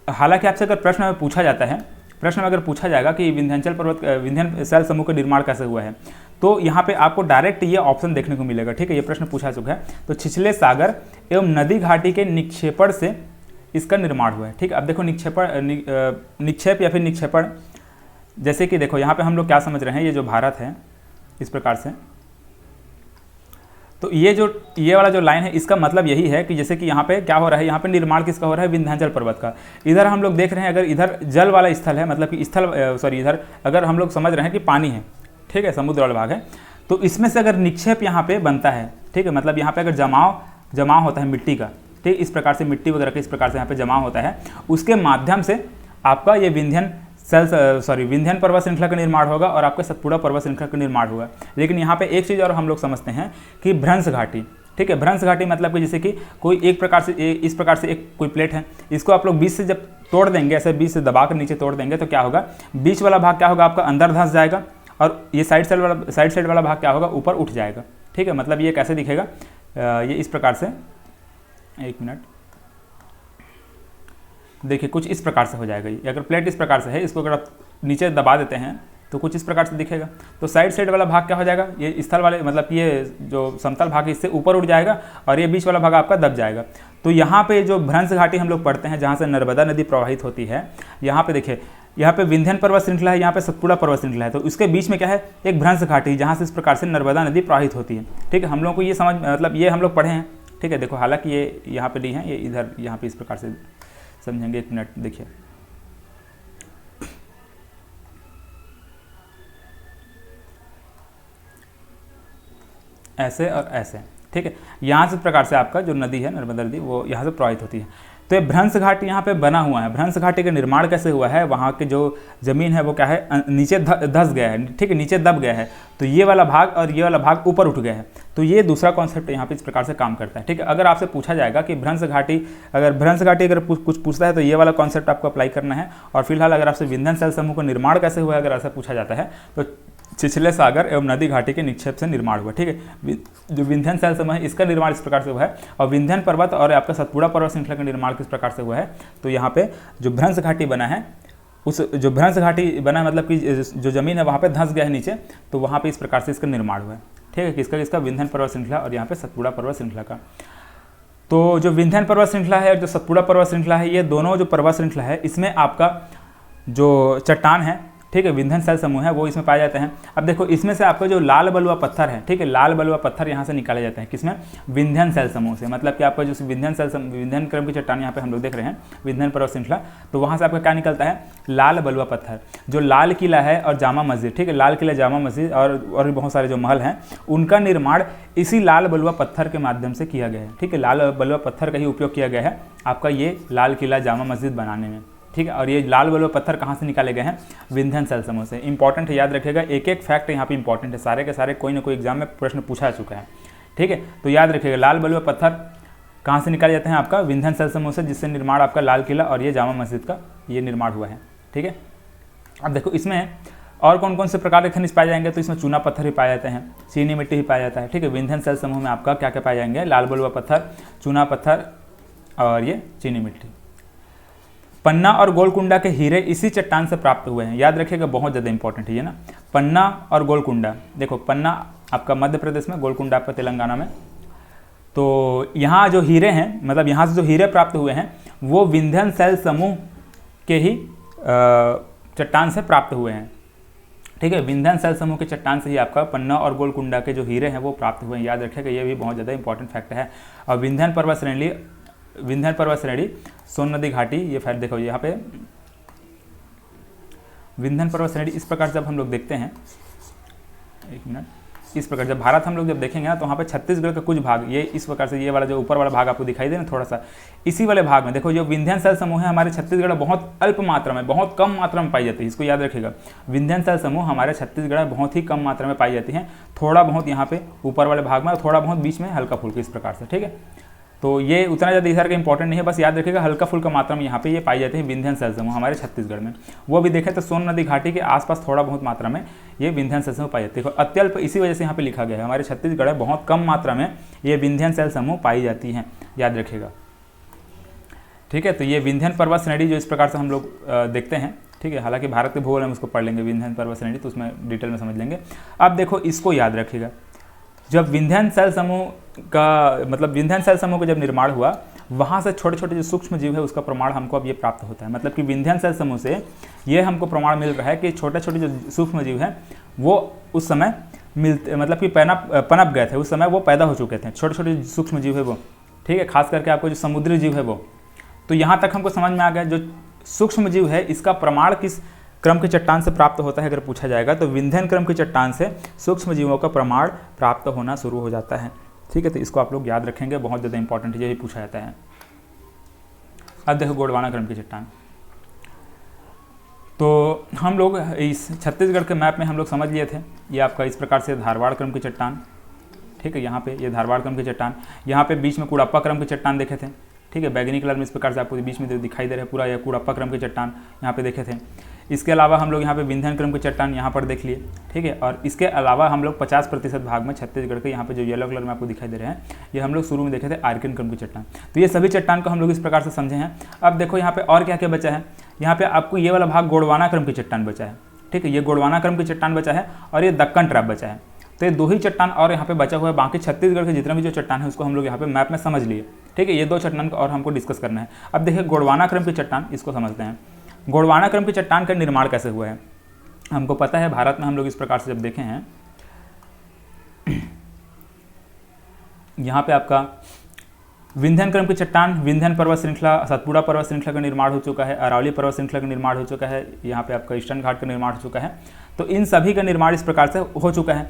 हालांकि आपसे अगर प्रश्न में पूछा जाता है, प्रश्न में अगर पूछा जाएगा कि विंध्याचल पर्वत विंध्यन शैल समूह का निर्माण कैसे हुआ है, तो यहाँ पे आपको डायरेक्ट ये ऑप्शन देखने को मिलेगा, ठीक है। ये प्रश्न पूछा चुका है। तो छिछले सागर एवं नदी घाटी के निक्षेपण से इसका निर्माण हुआ है, ठीक है। अब देखो निक्षेप या फिर निक्षेपण, जैसे कि देखो यहाँ पे हम लोग क्या समझ रहे हैं, ये जो भारत है इस प्रकार से, तो ये वाला जो लाइन है इसका मतलब यही है कि जैसे कि यहाँ पे क्या हो रहा है, यहाँ पे निर्माण किसका हो रहा है, विंध्याचल पर्वत का। इधर हम लोग देख रहे हैं, अगर इधर जल वाला स्थल है, मतलब कि स्थल इधर अगर हम लोग समझ रहे हैं कि पानी है, ठीक है, समुद्र वाला भाग है, तो इसमें से अगर निक्षेप यहाँ पे बनता है, ठीक है, मतलब यहाँ पे अगर जमाव होता है मिट्टी का, ठीक, इस प्रकार से मिट्टी वगैरह के इस प्रकार से यहाँ पे जमाव होता है, उसके माध्यम से आपका ये विंध्यन पर्वत श्रृंखला का निर्माण होगा और आपके सतपुड़ा पर्वत श्रृंखला का निर्माण होगा। लेकिन यहाँ पे एक चीज़ और हम लोग समझते हैं कि भ्रंश घाटी, ठीक है, भ्रंश घाटी मतलब कि जैसे कि कोई एक प्रकार से इस प्रकार से एक कोई प्लेट है, इसको आप लोग बीच से जब तोड़ देंगे, ऐसे बीच से दबा कर नीचे तोड़ देंगे तो क्या होगा, बीच वाला भाग क्या होगा आपका अंदर धंस जाएगा और ये साइड साइड वाला भाग क्या होगा, ऊपर उठ जाएगा, ठीक है। मतलब ये कैसे दिखेगा, ये इस प्रकार से, एक मिनट देखिए, कुछ इस प्रकार से हो जाएगा। ये अगर प्लेट इस प्रकार से है, इसको अगर आप नीचे दबा देते हैं तो कुछ इस प्रकार से दिखेगा। तो साइड वाला भाग क्या हो जाएगा, ये स्थल वाले मतलब कि ये जो समतल भाग है इससे ऊपर उठ जाएगा और ये बीच वाला भाग आपका दब जाएगा। तो यहाँ पे जो भ्रंश घाटी हम लोग पढ़ते हैं, जहाँ से नर्मदा नदी प्रवाहित होती है, यहाँ पे देखिए, यहाँ पे विंध्यन पर्वत श्रृंखला है, यहाँ पे सतपुड़ा पर्वत श्रृंखला है, तो उसके बीच में क्या है, एक भ्रंश घाटी, जहाँ से इस प्रकार से नर्मदा नदी प्रवाहित होती है, ठीक है। हम लोग को ये समझ मतलब ये हम लोग पढ़े हैं, ठीक है। देखो हालांकि ये यहाँ पे नहीं है, ये इधर यहाँ पे इस प्रकार से समझेंगे। 1 मिनट देखिए, ऐसे और ऐसे, ठीक है। यहाँ से प्रकार से आपका जो नदी है नर्मदा नदी वो यहाँ से प्रवाहित होती है। तो ये भ्रंश घाटी यहाँ पे बना हुआ है। भ्रंश घाटी का निर्माण कैसे हुआ है, वहाँ की जो ज़मीन है वो क्या है, नीचे धंस गया है, ठीक है, नीचे दब गया है। तो ये वाला भाग और ये वाला भाग ऊपर उठ गया है। तो ये दूसरा कॉन्सेप्ट यहाँ पे इस प्रकार से काम करता है, ठीक है। अगर आपसे पूछा जाएगा कि भ्रंश घाटी अगर कुछ पूछता है तो ये वाला कॉन्सेप्ट आपको अप्लाई करना है। और फिलहाल अगर आपसे विंध्यन शैल समूह का निर्माण कैसे हुआ है अगर ऐसा पूछा जाता है तो छिछले सागर एवं नदी घाटी के निक्षेप से निर्माण हुआ, ठीक है। जो विंध्यन शैल समूह है इसका निर्माण इस प्रकार से हुआ है। और विंध्यन पर्वत और आपका सतपुड़ा पर्वत श्रृंखला का निर्माण किस प्रकार से हुआ है, तो यहाँ पे जो भ्रंश घाटी बना है, उस जो भ्रंश घाटी बना है मतलब कि जो जमीन है वहाँ पे धंस गया है नीचे, तो वहाँ पे इस प्रकार से इसका निर्माण हुआ है, ठीक है। किसका विंध्यन पर्वत श्रृंखला और यहाँ पे सतपुड़ा पर्वत श्रृंखला का। तो जो विंध्यन पर्वत श्रृंखला है और जो सतपुड़ा पर्वत श्रृंखला है, ये दोनों जो पर्वत श्रृंखला है इसमें आपका जो चट्टान है, ठीक है, विंध्यन शैल समूह है वो इसमें पाए जाते हैं। अब देखो इसमें से आपका जो लाल बलुआ पत्थर है, ठीक है, लाल बलुआ पत्थर यहाँ से निकाले जाते हैं किसमें, विंध्यन शैल समूह से। मतलब कि आपका जो विंध्यन क्रम की चट्टान यहाँ पे हम लोग देख रहे हैं विंध्यन पर्वत श्रृंखला, तो वहाँ से आपका क्या निकलता है, लाल बलुआ पत्थर। जो लाल किला है और जामा मस्जिद, ठीक है, लाल किला जामा मस्जिद और भी बहुत सारे जो महल हैं उनका निर्माण इसी लाल बलुआ पत्थर के माध्यम से किया गया है, ठीक है। लाल बलुआ पत्थर का ही उपयोग किया गया है आपका ये लाल किला जामा मस्जिद बनाने में, ठीक है। और ये लाल बलुआ पत्थर कहाँ से निकाले गए हैं, विंध्यन शैल समूह से। इंपॉर्टेंट है, याद रखिएगा, एक एक फैक्ट यहाँ पे इंपॉर्टेंट है, सारे के सारे कोई ना कोई एग्जाम में प्रश्न पूछा चुका है, ठीक है। तो याद रखिएगा लाल बलुआ पत्थर कहाँ से निकाले जाते हैं, आपका विंध्यन शैल समूह से, जिससे निर्माण आपका लाल किला और ये जामा मस्जिद का ये निर्माण हुआ है, ठीक है। अब देखो इसमें और कौन कौन से प्रकार के खनिज पाए जाएंगे, तो इसमें चूना पत्थर भी पाए जाते हैं, चीनी मिट्टी भी पाया जाता है, ठीक है। विंध्यन शैल समूह में आपका क्या क्या पाए जाएंगे, लाल बलुआ पत्थर, चूना पत्थर और ये चीनी मिट्टी। पन्ना और गोलकुंडा के हीरे इसी चट्टान से प्राप्त हुए हैं, याद रखिएगा, बहुत ज़्यादा इंपॉर्टेंट है ये ना। पन्ना और गोलकुंडा, देखो पन्ना आपका मध्य प्रदेश में, गोलकुंडा आपका तेलंगाना में। तो यहाँ जो हीरे हैं, मतलब यहाँ से जो हीरे प्राप्त हुए हैं वो विंध्यन शैल समूह के ही चट्टान से प्राप्त हुए हैं, ठीक है। विंध्यन शैल समूह के चट्टान से ही आपका पन्ना और गोलकुंडा के जो हीरे हैं वो प्राप्त हुए हैं, याद रखिएगा, ये भी बहुत ज़्यादा इंपॉर्टेंट फैक्ट है। और विंध्यन पर्वत श्रेणी, सोन नदी घाटी, ये फैक्ट देखो यहाँ पे विंध्यन पर्वत श्रेणी इस प्रकार से जब हम लोग देखते हैं, 1 मिनट, इस प्रकार जब भारत हम लोग जब देखेंगे ना तो वहाँ पे छत्तीसगढ़ का कुछ भाग ये इस प्रकार से, ये वाला जो ऊपर वाला भाग आपको दिखाई दे ना थोड़ा सा, इसी वाले भाग में देखो जो विंध्यन शैल समूह है हमारे छत्तीसगढ़ बहुत अल्प मात्रा में, बहुत कम मात्रा में पाई जाती है, इसको याद रखिएगा। विंध्यन शैल समूह हमारे छत्तीसगढ़ में बहुत ही कम मात्रा में पाई जाती है, थोड़ा बहुत यहाँ पे ऊपर वाले भाग में और थोड़ा बहुत बीच में हल्का फुल्का इस प्रकार से, ठीक है। तो ये उतना ज़्यादा इधर का इंपॉर्टेंट नहीं है, बस याद रखिएगा हल्का फुल्का मात्रा में यहाँ पे ये पाई जाती है विंध्यन शैल समूह हमारे छत्तीसगढ़ में। वो भी देखें तो सोन नदी घाटी के आसपास थोड़ा बहुत मात्रा में ये विंध्यन शैल समूह पाई जाती है, अत्यल्प, इसी वजह से यहाँ पे लिखा गया है हमारे छत्तीसगढ़ में बहुत कम मात्रा में ये विंध्यन शैल समूह पाई जाती हैं, याद रखिएगा, ठीक है। तो ये विंध्यन पर्वत श्रेणी जो इस प्रकार से हम लोग देखते हैं, ठीक है। हालांकि भारत के भूगोल में उसको पढ़ लेंगे विंध्यन पर्वत श्रेणी, तो उसमें डिटेल में समझ लेंगे। अब देखो इसको याद रखिएगा, जब विंध्यन शैल समूह का मतलब विंध्यन शैल समूह का जब निर्माण हुआ वहाँ से छोटे छोटे जो सूक्ष्म जीव है उसका प्रमाण हमको अब ये प्राप्त होता है। मतलब कि विंध्यन शैल समूह से ये हमको प्रमाण मिल रहा है कि छोटे छोटे जो सूक्ष्म जीव हैं वो उस समय मतलब कि पनप गए थे, उस समय वो पैदा हो चुके थे, छोटे छोटे सूक्ष्म जीव है वो, ठीक है। खास करके आपको जो समुद्री जीव है वो, तो यहाँ तक हमको समझ में आ गया जो सूक्ष्म जीव है इसका प्रमाण किस क्रम की चट्टान से प्राप्त होता है अगर पूछा जाएगा तो विंध्यन क्रम की चट्टान से सूक्ष्म जीवों का प्रमाण प्राप्त होना शुरू हो जाता है, ठीक है। तो इसको आप लोग याद रखेंगे, बहुत ज़्यादा इंपॉर्टेंट यही पूछा जाता है। अब देखो गोंडवाना क्रम की चट्टान, तो हम लोग इस छत्तीसगढ़ के मैप में हम लोग समझ लिए थे ये आपका इस प्रकार से धारवाड़ क्रम की चट्टान, ठीक है। यहाँ पे ये धारवाड़ क्रम की चट्टान, यहाँ पे बीच में कुड़प्पा क्रम की चट्टान देखे थे, ठीक है। बैगनी कलर में इस प्रकार से आपको बीच में दिखाई दे रहा है पूरा, यह कुड़प्पा क्रम की चट्टान यहाँ पे देखे थे। इसके अलावा हम लोग यहाँ पे विंध्यन क्रम की चट्टान यहाँ पर देख लिए, ठीक है। और इसके अलावा हम लोग 50% भाग में छत्तीसगढ़ के यहाँ पे जो येलो कलर में आपको दिखाई दे रहे हैं ये हम लोग शुरू में देखे थे आर्किन क्रम की चट्टान। तो ये सभी चट्टान को हम लोग इस प्रकार से समझे हैं। अब देखो यहाँ पे और क्या क्या बचा है, यहाँ पे आपको ये वाला भाग गोंडवाना क्रम की चट्टान बचा है, ठीक है। ये गोंडवाना क्रम की चट्टान बचा है और ये दक्कन ट्रैप बचा है। तो ये दो ही चट्टान और यहाँ पे बचा हुआ है, बाकी छत्तीसगढ़ के जितना भी जो चट्टान है उसको हम लोग यहाँ पे मैप में समझ लिए, ठीक है। ये दो चट्टान को और हमको डिस्कस करना है। अब देखिए गोंडवाना क्रम की चट्टान, इसको समझते हैं। गोंडवाना क्रम की चट्टान का निर्माण कैसे हुआ है, हमको पता है भारत में हम लोग इस प्रकार से जब देखे हैं यहाँ पे आपका विंध्यन क्रम की चट्टान, विंध्यन पर्वत श्रृंखला, सतपुड़ा पर्वत श्रृंखला का निर्माण हो चुका है, अरावली पर्वत श्रृंखला का निर्माण हो चुका है, यहाँ पे आपका ईस्टर्न घाट का निर्माण हो चुका है। तो इन सभी का निर्माण इस प्रकार से हो चुका है।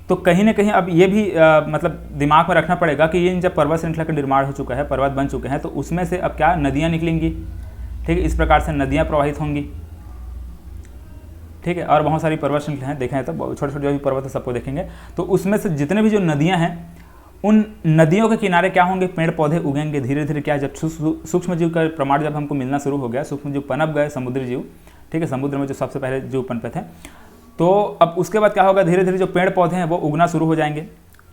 तो कहीं ना कहीं अब ये भी मतलब दिमाग में रखना पड़ेगा कि ये जब पर्वत श्रृंखला का निर्माण हो चुका है, पर्वत बन चुके हैं, तो उसमें से अब क्या नदियाँ निकलेंगी, ठीक है, इस प्रकार से नदियाँ प्रवाहित होंगी, ठीक है। और बहुत सारी पर्वत श्रृंखला हैं, देखें तो छोटे छोटे जो भी पर्वत है सबको देखेंगे, तो उसमें से जितने भी जो नदियाँ हैं उन नदियों के किनारे क्या होंगे, पेड़ पौधे उगेंगे धीरे धीरे। क्या, जब सूक्ष्म जीव का प्रमाण जब हमको मिलना शुरू हो गया, सूक्ष्म जीव पनप गए, समुद्री जीव, ठीक है, समुद्र में जो सबसे पहले जीव पनपे थे, तो अब उसके बाद क्या होगा, धीरे धीरे जो पेड़ पौधे हैं वो उगना शुरू हो जाएंगे।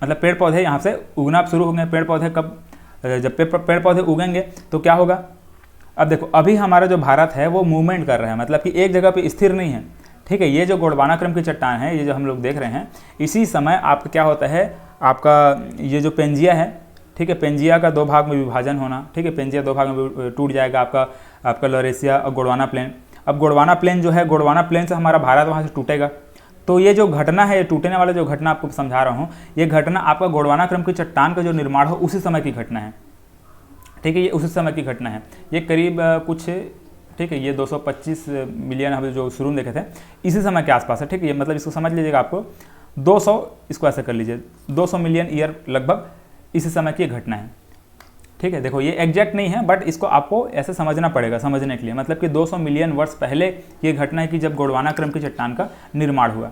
मतलब पेड़ पौधे यहाँ से उगना शुरू होंगे। पेड़ पौधे कब, जब पेड़ पौधे उगेंगे तो क्या होगा, अब देखो अभी हमारा जो भारत है वो मूवमेंट कर रहा है, मतलब कि एक जगह पे स्थिर नहीं है, ठीक है। ये जो गोंडवाना क्रम की चट्टान है, ये जो हम लोग देख रहे हैं, इसी समय आपका क्या होता है, आपका ये जो पेंजिया है, ठीक है, पेंजिया का 2 भाग में विभाजन होना, ठीक है, पेंजिया 2 भाग में टूट जाएगा, आपका लॉरेशिया और गोंडवाना प्लेन। अब गोंडवाना प्लेन जो है, गोंडवाना प्लेन से हमारा भारत वहाँ से टूटेगा। तो ये जो घटना है, ये टूटने वाला जो घटना आपको समझा रहा हूँ, ये घटना आपका गोंडवाना क्रम की चट्टान का जो निर्माण हो उसी समय की घटना है, ठीक है, ये उसी समय की घटना है। ये करीब कुछ, ठीक है, ये 225 मिलियन हम जो शुरू में देखे थे, इसी समय के आसपास है, ठीक है। ये मतलब इसको समझ लीजिएगा, आपको 200, इसको ऐसे कर लीजिए, 200 मिलियन ईयर लगभग इसी समय की घटना है, ठीक है। देखो ये एग्जैक्ट नहीं है, बट इसको आपको ऐसे समझना पड़ेगा समझने के लिए, मतलब कि 200 मिलियन वर्ष पहले ये घटना है कि जब गोंडवाना क्रम की चट्टान का निर्माण हुआ,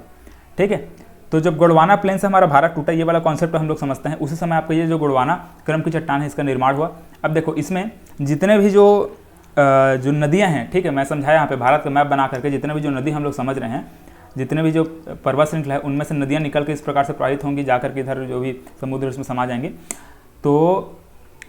ठीक है। तो जब गोंडवाना प्लेन से हमारा भारत टूटा, ये वाला कॉन्सेप्ट हम लोग समझते हैं, उसी समय आपका ये जो गोंडवाना क्रम की चट्टान है इसका निर्माण हुआ। अब देखो इसमें जितने भी जो नदियाँ हैं, ठीक है, मैं समझाया यहाँ पे भारत का मैप बना करके, जितने भी जो नदी हम लोग समझ रहे हैं, जितने भी जो पर्वत श्रृंखला है, उनमें से नदियाँ निकल के इस प्रकार से प्रवाहित होंगी, जाकर के इधर जो भी समुद्र उसमें समा जाएंगी। तो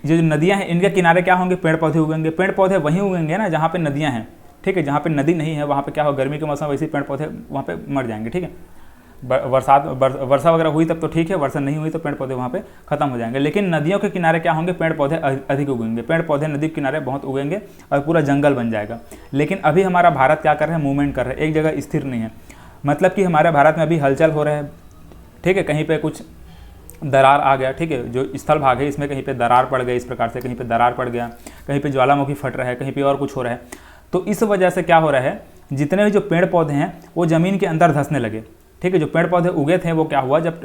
ये जो नदियाँ हैं, इनके किनारे क्या होंगे, पेड़ पौधे उगेंगे। पेड़ पौधे वहीं उगेंगे ना जहाँ पे नदियाँ हैं, ठीक है। जहाँ पे नदी नहीं है वहाँ पे क्या हो, गर्मी के मौसम वैसे पेड़ पौधे वहाँ पे मर जाएंगे, ठीक है। वर्षा वगैरह हुई तब तो ठीक है, वर्षा नहीं हुई तो पेड़ पौधे वहाँ पे खत्म हो जाएंगे। लेकिन नदियों के किनारे क्या होंगे, पेड़ पौधे अधिक उगेंगे। पेड़ पौधे नदी के किनारे बहुत उगेंगे और पूरा जंगल बन जाएगा। लेकिन अभी हमारा भारत क्या कर रहा है, मूवमेंट कर रहा है, एक जगह स्थिर नहीं है। मतलब कि हमारे भारत में अभी हलचल हो रहा है, ठीक है। कहीं पे कुछ दरार आ गया, ठीक है, जो स्थल भाग है इसमें कहीं पे दरार पड़ गई, इस प्रकार से कहीं पे दरार पड़ गया, कहीं पे ज्वालामुखी फट रहा है, कहीं पे और कुछ हो रहा है। तो इस वजह से क्या हो रहा है, जितने भी जो पेड़ पौधे हैं वो ज़मीन के अंदर धंसने लगे, ठीक है। जो पेड़ पौधे उगे थे वो क्या हुआ, जब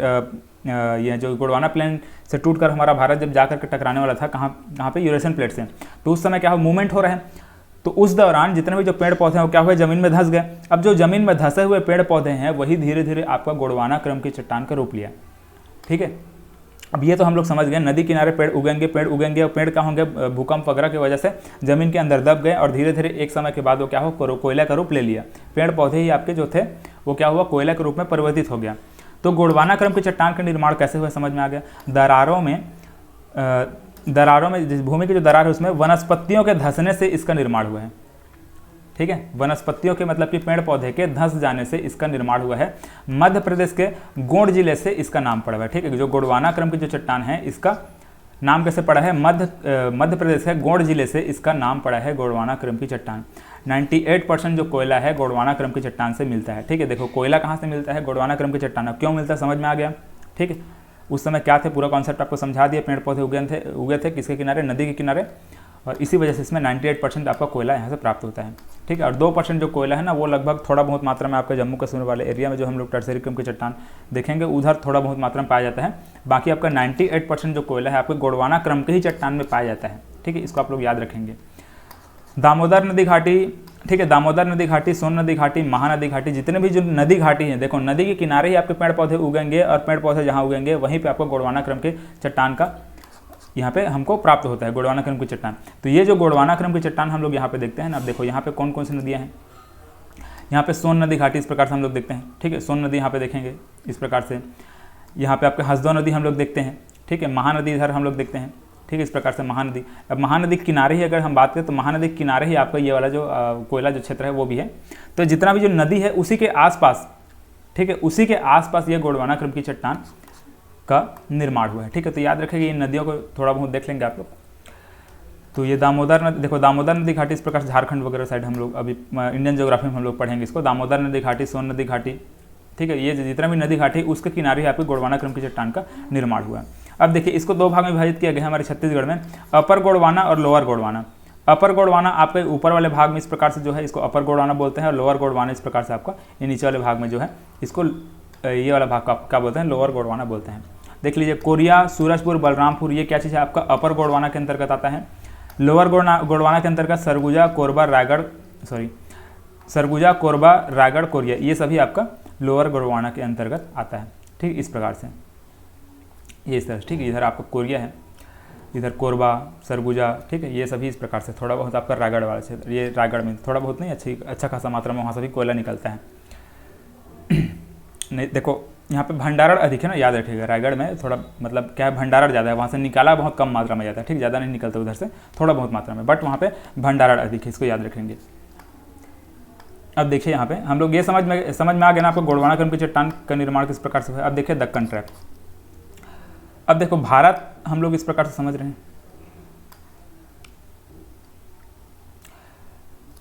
ये जो गोंडवाना प्लेन से टूटकर हमारा भारत जब जाकर के टकराने वाला था, कहाँ पे, यूरेशियन प्लेट से, तो उस समय क्या हो, मूवमेंट हो रहा है। तो उस दौरान जितने भी जो पेड़ पौधे हैं वो क्या हुए, ज़मीन में धंस गए। अब जो ज़मीन में धंसे हुए पेड़ पौधे हैं वही धीरे धीरे आपका गोंडवाना क्रम की चट्टान का रूप लिया, ठीक है। अब ये तो हम लोग समझ गए, नदी किनारे पेड़ उगेंगे और पेड़ क्या होंगे, भूकंप वगैरह की वजह से ज़मीन के अंदर दब गए और धीरे धीरे एक समय के बाद वो क्या हो, कोयला का रूप ले लिया। पेड़ पौधे ही आपके जो थे वो क्या हुआ, कोयला के रूप में परिवर्तित हो गया। तो गोंडवाना क्रम की चट्टान का निर्माण कैसे हुआ समझ में आ गया। दरारों में जिस भूमि की जो दरार है उसमें वनस्पतियों के धंसने से इसका निर्माण हुआ है, ठीक है। वनस्पतियों के मतलब कि पेड़ पौधे के धंस जाने से इसका निर्माण हुआ है। मध्य प्रदेश के गोंड जिले से इसका नाम पड़ा हुआ है, ठीक है। जो गोंडवाना क्रम की जो चट्टान है इसका नाम कैसे पड़ा है, मध्य प्रदेश के गोंड जिले से इसका नाम पड़ा है गोंडवाना क्रम की चट्टान। 98% जो कोयला है गोंडवाना क्रम की चट्टान से मिलता है, ठीक है। देखो कोयला कहाँ से मिलता है, गोंडवाना क्रम की चट्टान। क्यों मिलता है समझ में आ गया, ठीक है। उस समय क्या थे, पूरा कॉन्सेप्ट आपको समझा दिया। पेड़ पौधे उगे थे किसके किनारे, नदी के किनारे, और इसी वजह से इसमें 98% आपका कोयला यहाँ से प्राप्त होता है, ठीक है। और 2% जो कोयला है ना वो लगभग थोड़ा बहुत मात्रा में आपका जम्मू कश्मीर वाले एरिया में जो हम लोग टर्सरी क्रम की चट्टान देखेंगे उधर थोड़ा बहुत मात्रा में पाया जाता है। बाकी आपका 98% जो कोयला है आपके गोंडवाना क्रम के ही चट्टान में पाया जाता है, ठीक है। इसको आप लोग याद रखेंगे। दामोदर नदी घाटी, ठीक है, दामोदर नदी घाटी, सोन नदी घाटी, महानदी घाटी, जितने भी जो नदी घाटी हैं, देखो नदी के किनारे ही आपके पेड़ पौधे उगेंगे और पेड़ पौधे जहाँ उगेंगे वहीं पे आपको गोंडवाना क्रम के चट्टान का यहाँ पे हमको प्राप्त होता है, गोंडवाना क्रम की चट्टान। तो ये जो गोंडवाना क्रम की चट्टान हम लोग यहाँ पे देखते हैं ना, अब देखो यहाँ पे कौन कौन सी नदियाँ हैं। यहाँ पे सोन नदी घाटी इस प्रकार से हम लोग देखते हैं, ठीक है। सोन नदी यहाँ पे देखेंगे इस प्रकार से। यहाँ पे आपके हसदो नदी हम लोग देखते हैं, ठीक है। महानदी इधर हम लोग देखते हैं, ठीक है, इस प्रकार से महानदी। अब महानदी के किनारे ही अगर हम बात करें तो महानदी के किनारे ही आपका ये वाला जो कोयला जो क्षेत्र है वो भी है। तो जितना भी जो नदी है उसी के आसपास, ठीक है, उसी के आसपास ये गोंडवाना क्रम की चट्टान का निर्माण हुआ है, ठीक है। तो याद रखेंगे इन नदियों को थोड़ा बहुत देख लेंगे आप लोग। तो ये दामोदर नदी, देखो दामोदर नदी घाटी इस प्रकार से झारखंड वगैरह साइड हम लोग अभी इंडियन ज्योग्राफी में हम लोग पढ़ेंगे इसको। दामोदर नदी घाटी, सोन नदी घाटी, ठीक है, ये जितना भी नदी घाटी उसके किनारे आपके गोंडवाना क्रम की चट्टान का निर्माण हुआ है। अब देखिए इसको दो भाग में विभाजित किया गया है हमारे छत्तीसगढ़ में, अपर गोंडवाना और लोअर गोंडवाना। अपर गोंडवाना आपके ऊपर वाले भाग में इस प्रकार से जो है इसको अपर गोंडवाना बोलते हैं, और लोअर गोंडवाना इस प्रकार से आपका ये नीचे वाले भाग में जो है इसको ये वाला भाग का क्या बोलते हैं, लोअर गोंडवाना बोलते हैं। देख लीजिए कोरिया, सूरजपुर, बलरामपुर ये क्या चीज़ है आपका अपर गोंडवाना के अंतर्गत आता है। लोअर गोंडवाना के अंतर्गत सरगुजा, कोरबा, सरगुजा, कोरबा, रायगढ़, कोरिया ये सभी आपका लोअर गोंडवाना के अंतर्गत आता है। ठीक, इस प्रकार से ये इस तरह, ठीक है। इधर आपका कोरिया है, इधर कोरबा, सरगुजा, ठीक है, ये सभी इस प्रकार से। थोड़ा बहुत आपका रायगढ़ वाला क्षेत्र, ये रायगढ़ में थोड़ा बहुत नहीं, अच्छा खासा मात्रा में वहाँ से भी कोयला निकलता है। नहीं देखो यहाँ पे भंडारण अधिक है ना, याद रखिएगा। रायगढ़ में थोड़ा मतलब क्या है, भंडारण ज़्यादा है, वहाँ से निकाला बहुत कम मात्रा में जाता है। ठीक, ज़्यादा नहीं निकलता उधर से, थोड़ा बहुत मात्रा में, बट वहाँ पे भंडारण अधिक है, इसको याद रखेंगे। अब देखिए यहाँ पे हम लोग ये समझ में आ गया ना आपको गोंडवाना क्रम की चट्टान का निर्माण किस प्रकार से हुआ है। अब देखिए दक्कन ट्रैप। अब देखो भारत हम लोग इस प्रकार से समझ रहे हैं,